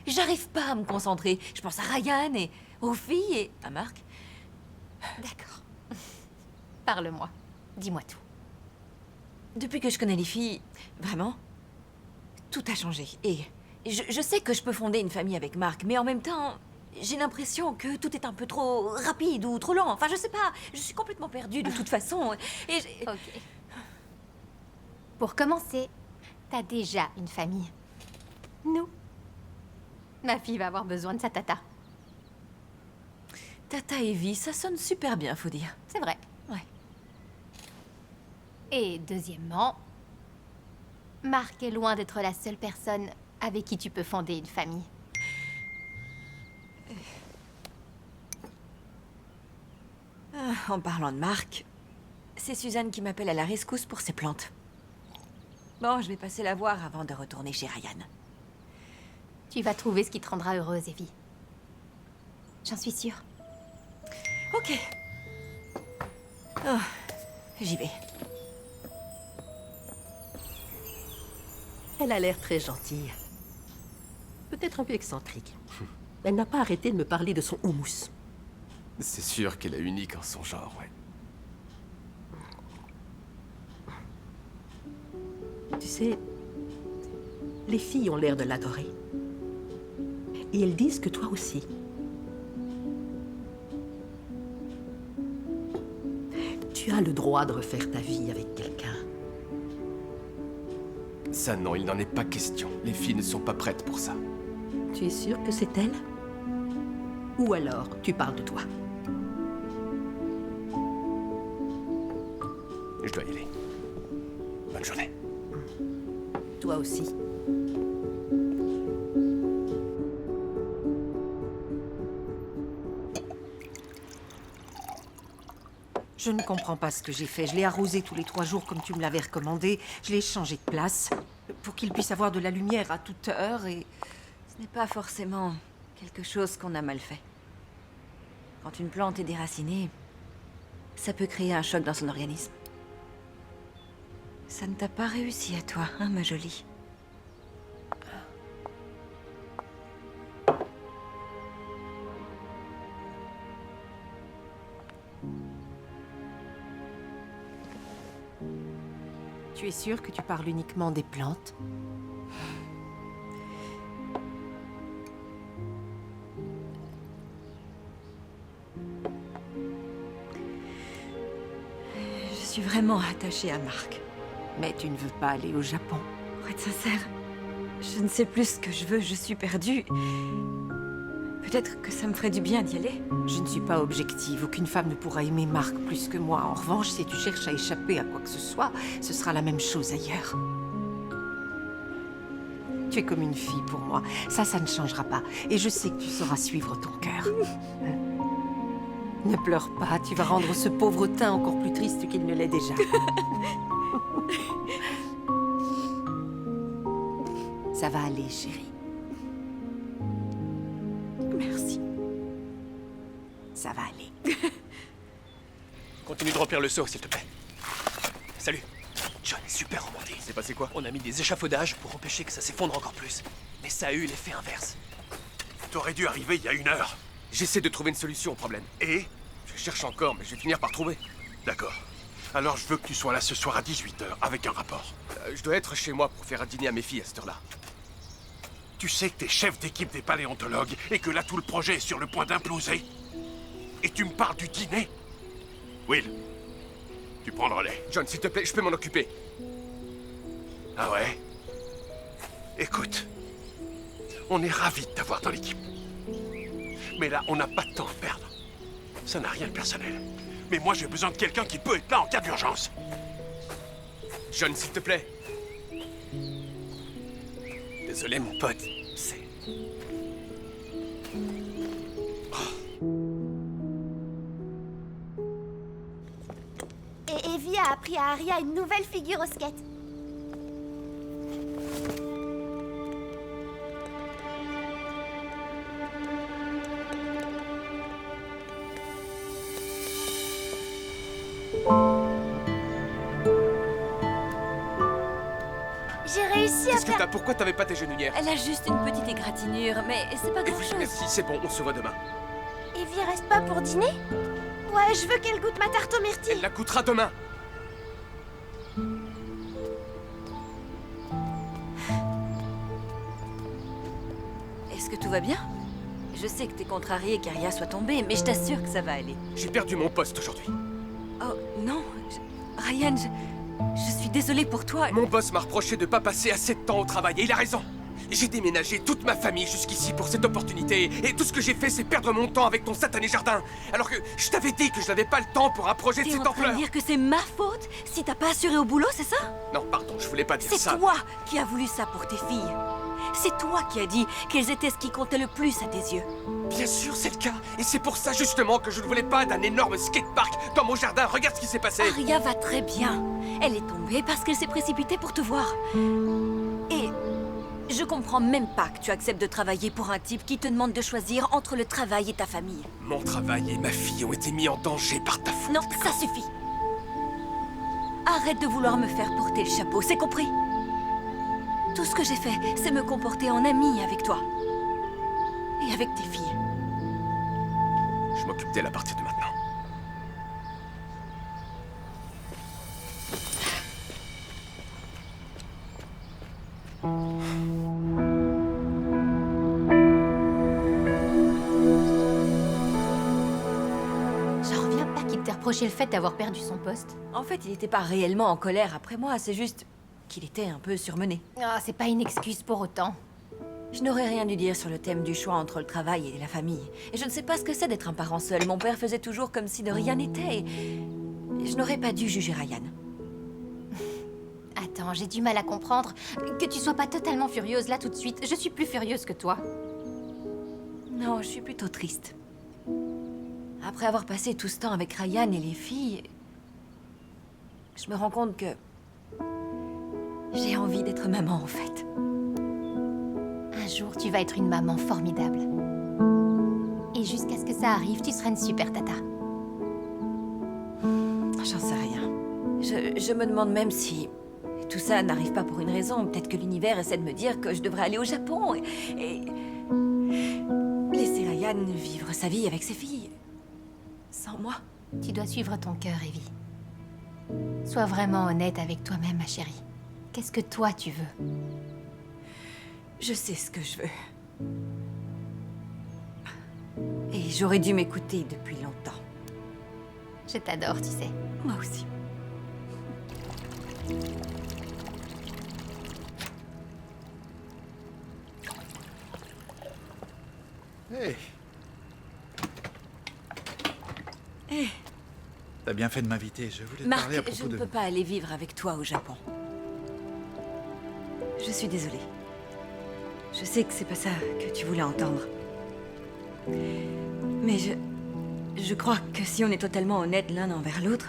J'arrive pas à me concentrer. Je pense à Ryan et aux filles et à Marc. D'accord. Parle-moi. Dis-moi tout. Depuis que je connais les filles, vraiment, tout a changé. Et je sais que je peux fonder une famille avec Marc, mais en même temps, j'ai l'impression que tout est un peu trop rapide ou trop lent. Enfin, je sais pas, je suis complètement perdue de toute façon. Et Ok. Pour commencer, t'as déjà une famille. Nous. Ma fille va avoir besoin de sa tata. Tata et vie, ça sonne super bien, faut dire. C'est vrai. Ouais. Et deuxièmement, Marc est loin d'être la seule personne avec qui tu peux fonder une famille. En parlant de Marc, c'est Suzanne qui m'appelle à la rescousse pour ses plantes. Bon, je vais passer la voir avant de retourner chez Ryan. Tu vas trouver ce qui te rendra heureuse, Evie. J'en suis sûre. Ok. Oh, j'y vais. Elle a l'air très gentille. Peut-être un peu excentrique. Elle n'a pas arrêté de me parler de son houmous. C'est sûr qu'elle est unique en son genre, ouais. Tu sais, les filles ont l'air de l'adorer. Et elles disent que toi aussi. Tu as le droit de refaire ta vie avec quelqu'un. Ça, non, il n'en est pas question. Les filles ne sont pas prêtes pour ça. Tu es sûr que c'est elle? Ou alors, tu parles de toi? Je dois y aller. Bonne journée. Toi aussi. Je ne comprends pas ce que j'ai fait. Je l'ai arrosé tous les 3 jours comme tu me l'avais recommandé. Je l'ai changé de place pour qu'il puisse avoir de la lumière à toute heure et... Ce n'est pas forcément quelque chose qu'on a mal fait. Quand une plante est déracinée, ça peut créer un choc dans son organisme. Ça ne t'a pas réussi à toi, hein, ma jolie? Tu es sûre que tu parles uniquement des plantes? Je suis vraiment attachée à Marc. Mais tu ne veux pas aller au Japon? Pour être sincère, je ne sais plus ce que je veux, je suis perdue. Peut-être que ça me ferait du bien d'y aller. Je ne suis pas objective. Aucune femme ne pourra aimer Marc plus que moi. En revanche, si tu cherches à échapper à quoi que ce soit, ce sera la même chose ailleurs. Tu es comme une fille pour moi. Ça ne changera pas. Et je sais que tu sauras suivre ton cœur. Ne pleure pas. Tu vas rendre ce pauvre teint encore plus triste qu'il ne l'est déjà. Ça va aller, chérie. Merci. Ça va aller. Continue de remplir le seau, s'il te plaît. Salut. John est super romantique. C'est passé quoi? On a mis des échafaudages pour empêcher que ça s'effondre encore plus. Mais ça a eu l'effet inverse. T'aurais dû arriver il y a 1 heure. J'essaie de trouver une solution au problème. Et? Je cherche encore, mais je vais finir par trouver. D'accord. Alors je veux que tu sois là ce soir à 18h avec un rapport. Je dois être chez moi pour faire un dîner à mes filles à cette heure-là. Tu sais que t'es chef d'équipe des paléontologues et que là tout le projet est sur le point d'imploser. Et tu me parles du dîner? Will, tu prends le relais. John, s'il te plaît, je peux m'en occuper. Ah ouais? Écoute, on est ravis de t'avoir dans l'équipe. Mais là, on n'a pas de temps à perdre. Ça n'a rien de personnel. Mais moi, j'ai besoin de quelqu'un qui peut être là en cas d'urgence. John, s'il te plaît. Désolé, mon pote. C'est... Et Evie a appris à Aria une nouvelle figure au skate. J'ai réussi à Qu'est-ce que faire... t'as pourquoi t'avais pas tes genouillères? Elle a juste une petite égratignure, mais c'est pas Evie, grand-chose. merci, c'est bon, on se voit demain. Evie reste pas pour dîner? Ouais, je veux qu'elle goûte ma tarte aux myrtilles. Elle la goûtera demain. Est-ce que tout va bien? Je sais que t'es contrarié qu'Aria soit tombée, mais je t'assure que ça va aller. J'ai perdu mon poste aujourd'hui. Oh, non. Ryan, je suis désolée pour toi. Mon boss m'a reproché de pas passer assez de temps au travail, et il a raison. J'ai déménagé toute ma famille jusqu'ici pour cette opportunité, et tout ce que j'ai fait, c'est perdre mon temps avec ton satané jardin. Alors que je t'avais dit que je n'avais pas le temps pour un projet de T'es cette en train ampleur. de dire que c'est ma faute si t'as pas assuré au boulot, c'est ça? Non, pardon, je voulais pas dire ça. C'est toi qui as voulu ça pour tes filles. C'est toi qui as dit qu'elles étaient ce qui comptait le plus à tes yeux. Bien sûr, c'est le cas. Et c'est pour ça, justement, que je ne voulais pas d'un énorme skatepark dans mon jardin. Regarde ce qui s'est passé. Aria va très bien. Elle est tombée parce qu'elle s'est précipitée pour te voir. Et je comprends même pas que tu acceptes de travailler pour un type qui te demande de choisir entre le travail et ta famille. Mon travail et ma fille ont été mis en danger par ta faute. Non, ça suffit. Arrête de vouloir me faire porter le chapeau, c'est compris? Tout ce que j'ai fait, c'est me comporter en amie avec toi. Et avec tes filles. Je m'occupe d'elle à partir de maintenant. J'en reviens pas qu'il t'ait reproché le fait d'avoir perdu son poste. En fait, il n'était pas réellement en colère après moi, c'est juste qu'il était un peu surmené. Ah, c'est pas une excuse pour autant. Je n'aurais rien dû dire sur le thème du choix entre le travail et la famille. Et je ne sais pas ce que c'est d'être un parent seul. Mon père faisait toujours comme si de rien n'était. Et je n'aurais pas dû juger Ryan. Attends, j'ai du mal à comprendre. Que tu sois pas totalement furieuse là tout de suite. Je suis plus furieuse que toi. Non, je suis plutôt triste. Après avoir passé tout ce temps avec Ryan et les filles, je me rends compte que j'ai envie d'être maman, en fait. Un jour, tu vas être une maman formidable. Et jusqu'à ce que ça arrive, tu seras une super tata. J'en sais rien. Je me demande même si tout ça n'arrive pas pour une raison. Peut-être que l'univers essaie de me dire que je devrais aller au Japon et laisser Ryan vivre sa vie avec ses filles. Sans moi. Tu dois suivre ton cœur, Evie. Sois vraiment honnête avec toi-même, ma chérie. Qu'est-ce que toi, tu veux? Je sais ce que je veux. Et j'aurais dû m'écouter depuis longtemps. Je t'adore, tu sais. Moi aussi. Hey, Eh, t'as bien fait de m'inviter. Je voulais te Marc, parler à je propos ne de... peux pas aller vivre avec toi au Japon. Je suis désolée. Je sais que c'est pas ça que tu voulais entendre. Mais je crois que si on est totalement honnête l'un envers l'autre,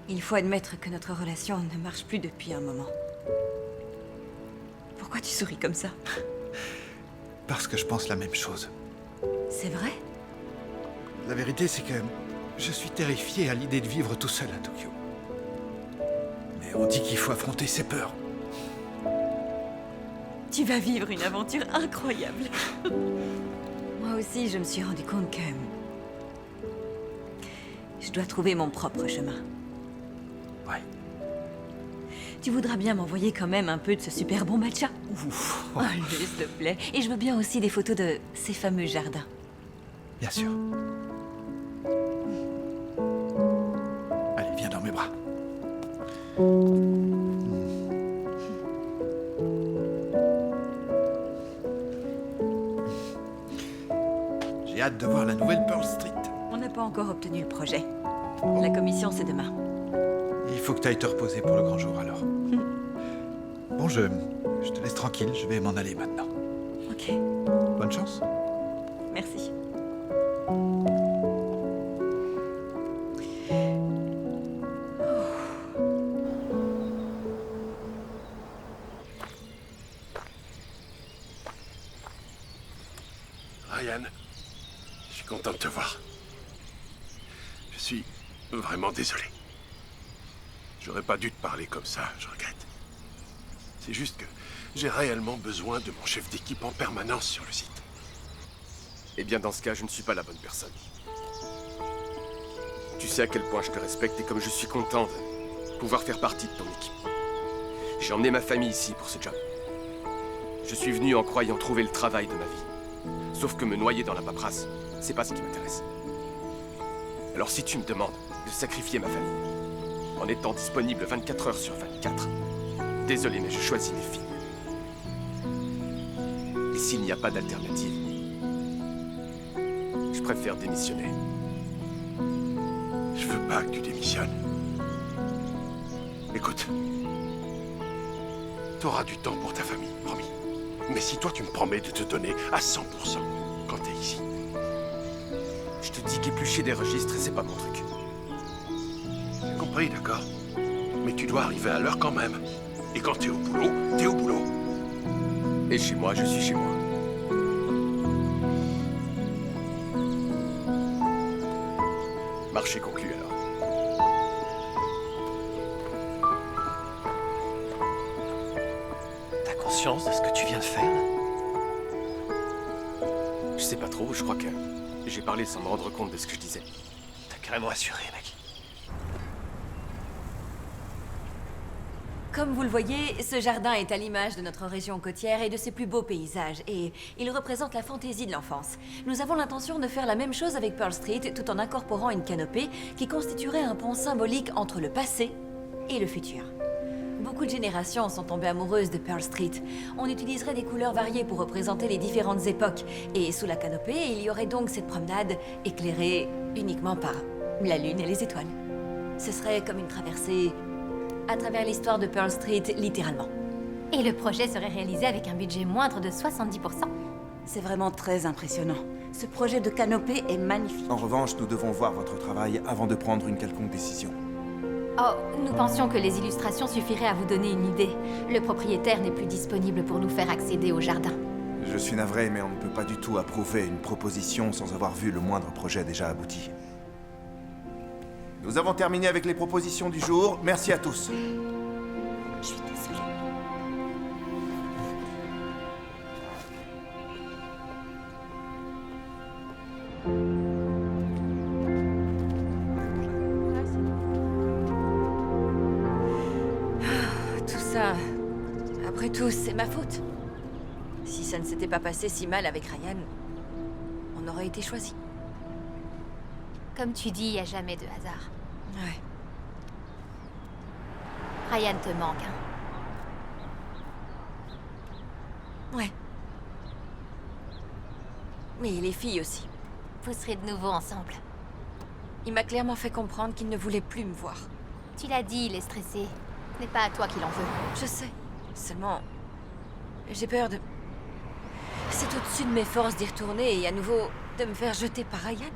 il faut admettre que notre relation ne marche plus depuis un moment. Pourquoi tu souris comme ça? Parce que je pense la même chose. C'est vrai? La vérité, c'est que je suis terrifié à l'idée de vivre tout seul à Tokyo. Mais on dit qu'il faut affronter ses peurs. Tu vas vivre une aventure incroyable. Moi aussi, je me suis rendu compte que je dois trouver mon propre chemin. Ouais. Tu voudras bien m'envoyer quand même un peu de ce super bon matcha? Ouf. Oh, s'il te plaît. Et je veux bien aussi des photos de ces fameux jardins. Bien sûr. Allez, viens dans mes bras. J'ai hâte de voir la nouvelle Pearl Street. On n'a pas encore obtenu le projet. La commission, c'est demain. Il faut que tu ailles te reposer pour le grand jour, alors. Bon, je te laisse tranquille, je vais m'en aller maintenant. Ok, Bonne chance. merci. Ryan, je suis content de te voir. Je suis vraiment désolé. J'aurais pas dû te parler comme ça, je regrette. C'est juste que J'ai réellement besoin de mon chef d'équipe en permanence sur le site. Eh bien, dans ce cas, je ne suis pas la bonne personne. Tu sais à quel point je te respecte et comme je suis content de pouvoir faire partie de ton équipe. J'ai emmené ma famille ici pour ce job. Je suis venu en croyant trouver le travail de ma vie. Sauf que me noyer dans la paperasse, c'est pas ce qui m'intéresse. Alors si tu me demandes de sacrifier ma famille, en étant disponible 24 heures sur 24, désolé mais je choisis mes filles. Et s'il n'y a pas d'alternative, je préfère démissionner. Je veux pas que tu démissionnes. Écoute, t'auras du temps pour ta famille, promis. Mais si toi tu me promets de te donner à 100% quand t'es ici. Je te dis qu'éplucher des registres, c'est pas mon truc. J'ai compris, d'accord. Mais tu dois arriver à l'heure quand même. Et quand t'es au boulot, t'es au boulot. Et chez moi, je suis chez moi. Marché conclu alors. T'as conscience de ce que tu viens de faire? Je sais pas trop, je crois que j'ai parlé sans me rendre compte de ce que je disais. T'as carrément assuré, mec. Comme vous le voyez, ce jardin est à l'image de notre région côtière et de ses plus beaux paysages, et il représente la fantaisie de l'enfance. Nous avons l'intention de faire la même chose avec Pearl Street, tout en incorporant une canopée qui constituerait un pont symbolique entre le passé et le futur. Beaucoup de générations sont tombées amoureuses de Pearl Street. On utiliserait des couleurs variées pour représenter les différentes époques, et sous la canopée, il y aurait donc cette promenade éclairée uniquement par la lune et les étoiles. Ce serait comme une traversée à travers l'histoire de Pearl Street, littéralement. Et le projet serait réalisé avec un budget moindre de 70%. C'est vraiment très impressionnant. Ce projet de canopée est magnifique. En revanche, nous devons voir votre travail avant de prendre une quelconque décision. Oh, nous pensions que les illustrations suffiraient à vous donner une idée. Le propriétaire n'est plus disponible pour nous faire accéder au jardin. Je suis navré, mais on ne peut pas du tout approuver une proposition sans avoir vu le moindre projet déjà abouti. Nous avons terminé avec les propositions du jour. Merci à tous. Je suis désolée. Tout ça, après tout, c'est ma faute. Si ça ne s'était pas passé si mal avec Ryan, on aurait été choisis. Comme tu dis, il n'y a jamais de hasard. Ouais. Ryan te manque, hein? Ouais. Mais les filles aussi. Vous serez de nouveau ensemble. Il m'a clairement fait comprendre qu'il ne voulait plus me voir. Tu l'as dit, il est stressé. Ce n'est pas à toi qu'il en veut. Je sais. Seulement, j'ai peur de... C'est au-dessus de mes forces d'y retourner et à nouveau de me faire jeter par Ryan.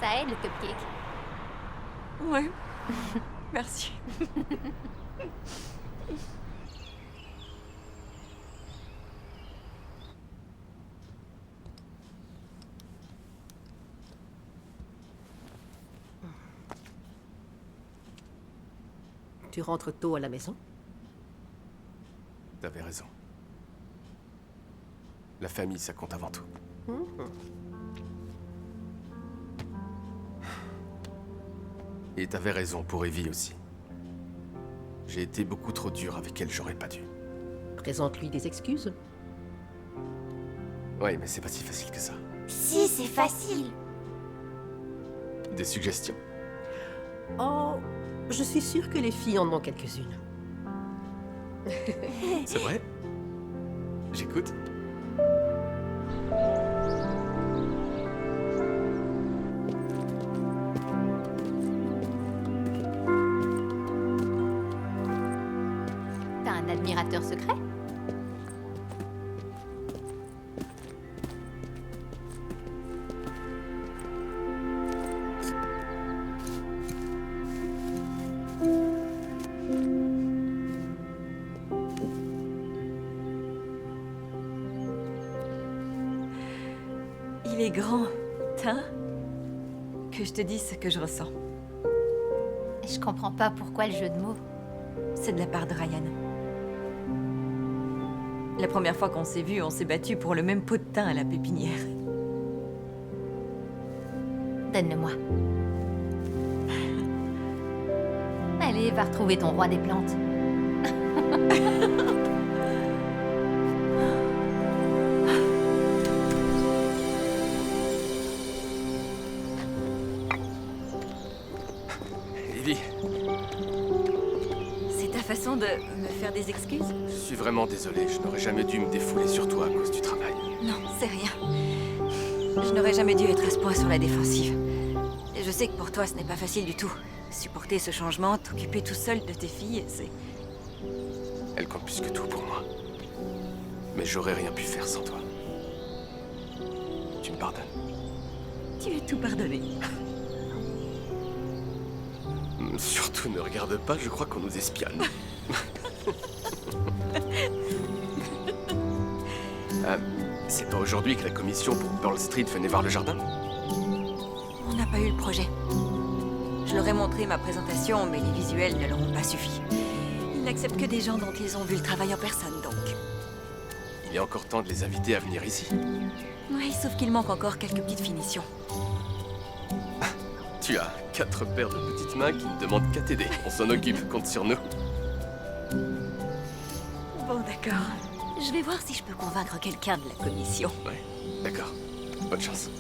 Ça aide le cupcake. Ouais. Merci. Tu rentres tôt à la maison? T'avais raison. La famille, ça compte avant tout. Et t'avais raison pour Evie aussi. J'ai été beaucoup trop dur avec elle, j'aurais pas dû. Présente-lui des excuses. Ouais, mais c'est pas si facile que ça. Si, c'est facile. Des suggestions? Oh, je suis sûre que les filles en ont quelques-unes. C'est vrai? J'écoute. T'as un admirateur secret? Il est grand, hein? Que je te dise ce que je ressens. je comprends pas pourquoi le jeu de mots. C'est de la part de Ryan. La première fois qu'on s'est vus, on s'est battus pour le même pot de thym à la pépinière. Donne-le-moi. Allez, va retrouver ton roi des plantes. Evie, C'est ta façon de me faire des excuses? je suis vraiment désolé. Je n'aurais jamais dû me défouler sur toi à cause du travail. Non, c'est rien. Je n'aurais jamais dû être à ce point sur la défensive. Et je sais que pour toi, ce n'est pas facile du tout. Supporter ce changement, t'occuper tout seul de tes filles, c'est... Elle compte plus que tout pour moi. Mais j'aurais rien pu faire sans toi. Tu me pardonnes? Tu es tout pardonné. Surtout ne regarde pas, je crois qu'on nous espionne. C'est pas aujourd'hui que la commission pour Pearl Street venait voir le jardin? On n'a pas eu le projet. Je leur ai montré ma présentation, mais les visuels ne leur ont pas suffi. Ils n'acceptent que des gens dont ils ont vu le travail en personne, donc... Il est encore temps de les inviter à venir ici. Oui, sauf qu'il manque encore quelques petites finitions. Tu as 4 paires de petites mains qui ne demandent qu'à t'aider. On s'en occupe, compte sur nous. Bon, d'accord. Je vais voir si je peux convaincre quelqu'un de la commission. Ouais, d'accord. Bonne chance.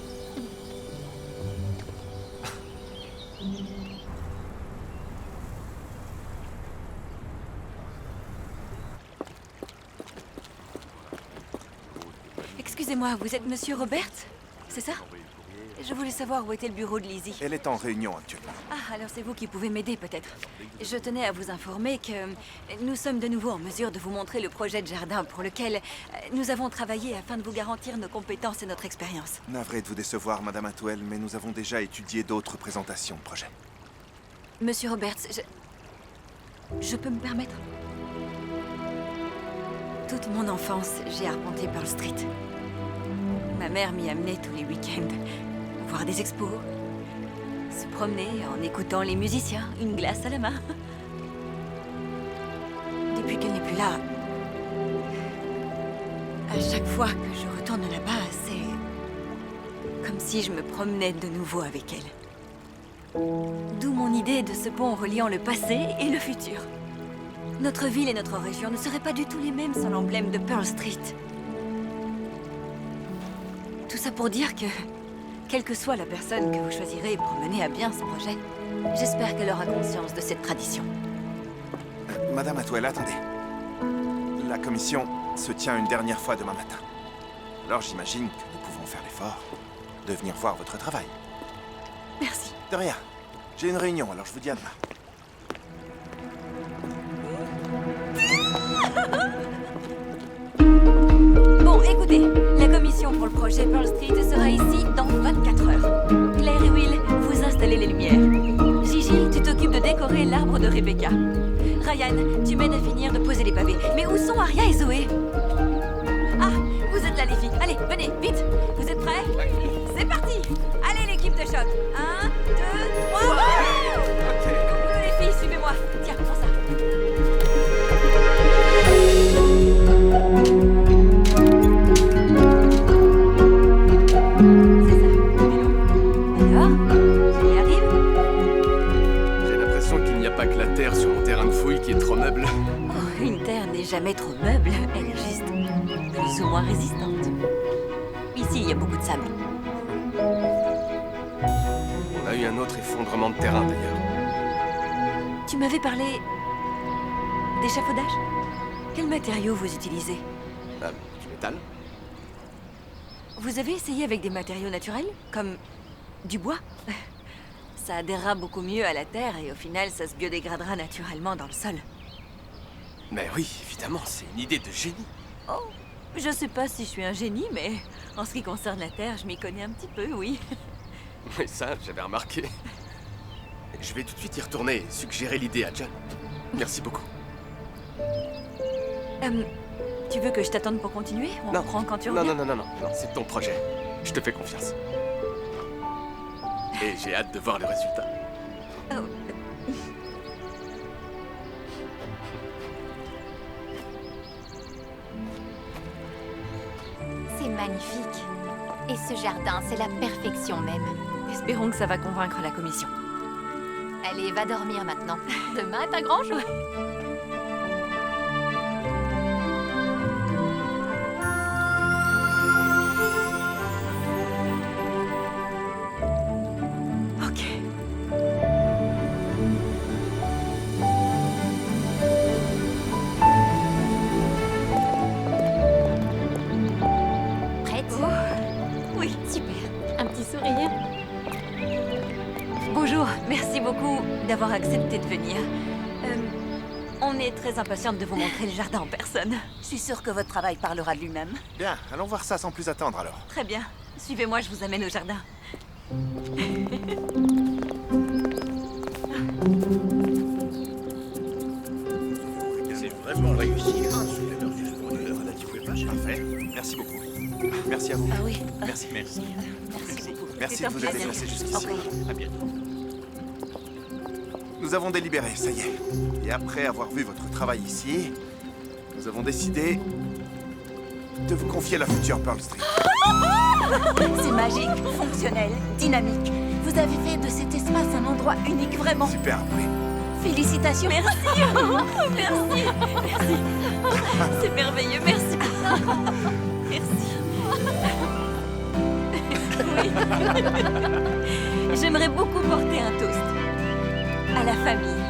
Excusez-moi, vous êtes Monsieur Robert? C'est ça? Je voulais savoir où était le bureau de Lizzie. Elle est en réunion actuellement. Ah, alors c'est vous qui pouvez m'aider peut-être. Je tenais à vous informer que nous sommes de nouveau en mesure de vous montrer le projet de jardin pour lequel nous avons travaillé afin de vous garantir nos compétences et notre expérience. Navré de vous décevoir, Madame Atwell, mais nous avons déjà étudié d'autres présentations de projets. Monsieur Roberts, je peux me permettre? Toute mon enfance, j'ai arpenté Pearl Street. Ma mère m'y amenait tous les week-ends. Voir des expos, se promener en écoutant les musiciens, une glace à la main. Depuis qu'elle n'est plus là, à chaque fois que je retourne là-bas, c'est comme si je me promenais de nouveau avec elle. D'où mon idée de ce pont reliant le passé et le futur. Notre ville et notre région ne seraient pas du tout les mêmes sans l'emblème de Pearl Street. Tout ça pour dire que, quelle que soit la personne que vous choisirez pour mener à bien ce projet, j'espère qu'elle aura conscience de cette tradition. Madame Atwell, attendez. La commission se tient une dernière fois demain matin. Alors j'imagine que nous pouvons faire l'effort de venir voir votre travail. Merci. De rien. J'ai une réunion, alors je vous dis à demain. Bon, écoutez, la commission pour le projet Pearl Street sera ici dans 24 heures. Claire et Will, vous installez les lumières. Gigi, tu t'occupes de décorer l'arbre de Rebecca. Ryan, tu m'aides à finir de poser les pavés. Mais où sont Aria et Zoé? Ah, vous êtes là les filles. Allez, venez, vite. Vous êtes prêts? C'est parti. Allez l'équipe de choc. 1, 2, 3... Coucou les filles, suivez-moi. Tiens, prends ça. Que la terre sur mon terrain de fouille qui est trop meuble. Oh, une terre n'est jamais trop meuble, elle est juste plus ou moins résistante. Ici, il y a beaucoup de sable. On a eu un autre effondrement de terrain d'ailleurs. Tu m'avais parlé d'échafaudage? Quels matériaux vous utilisez? Du métal. Vous avez essayé avec des matériaux naturels? Comme du bois? Ça adhérera beaucoup mieux à la terre et au final, ça se biodégradera naturellement dans le sol. Mais oui, évidemment, c'est une idée de génie. Oh, je sais pas si je suis un génie, mais en ce qui concerne la terre, je m'y connais un petit peu, oui. Mais ça, j'avais remarqué. Je vais tout de suite y retourner et suggérer l'idée à John. Merci beaucoup. Tu veux que je t'attende pour continuer? On reprend quand tu reviens? Non, c'est ton projet. Je te fais confiance. Et j'ai hâte de voir le résultat. Oh. C'est magnifique. Et ce jardin, c'est la perfection même. Espérons que ça va convaincre la commission. Allez, va dormir maintenant. Demain est un grand jour. Ok. Prête? Oui. Super. Un petit sourire. Bonjour, merci beaucoup d'avoir accepté de venir. On est très impatiente de vous montrer le jardin en personne. Je suis sûre que votre travail parlera de lui-même. Bien, allons voir ça sans plus attendre alors. Très bien. Suivez-moi, je vous amène au jardin. C'est vraiment réussi. Parfait. Merci beaucoup. Merci à vous. Ah oui. Merci. Merci beaucoup. Merci C'est de un vous être plaisir. déplacé jusqu'ici. Ok. À bientôt. Nous avons délibéré, ça y est. Et après avoir vu votre travail ici, nous avons décidé de vous confier la future Pearl Street. C'est magique, fonctionnel, dynamique. Vous avez fait de cet espace un endroit unique, vraiment. Super, oui. Félicitations. Merci. Merci. Merci. C'est merveilleux, merci. Merci. Oui. J'aimerais beaucoup porter un toast à la famille.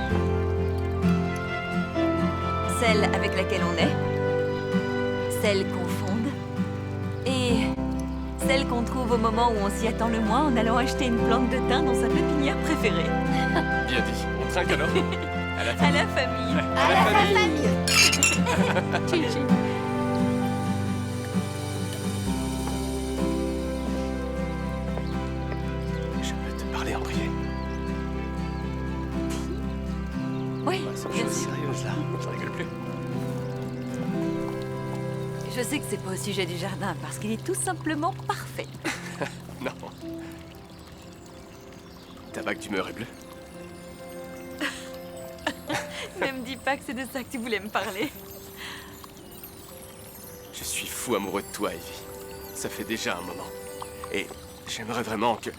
Celle avec laquelle on est, celle qu'on fonde et celle qu'on trouve au moment où on s'y attend le moins en allant acheter une plante de thym dans sa pépinière préférée. Bien dit. On trinque alors? À la À la famille. À la famille. Je peux te parler en privé. Oui, Bah, sans bien chose sûr. sérieuse là. Je rigole plus. Je sais que c'est pas au sujet du jardin parce qu'il est tout simplement parfait. Non. Ta vague d'humeur est bleue. Ne me dis pas que c'est de ça que tu voulais me parler. Je suis fou amoureux de toi, Ivy. Ça fait déjà un moment. Et j'aimerais vraiment que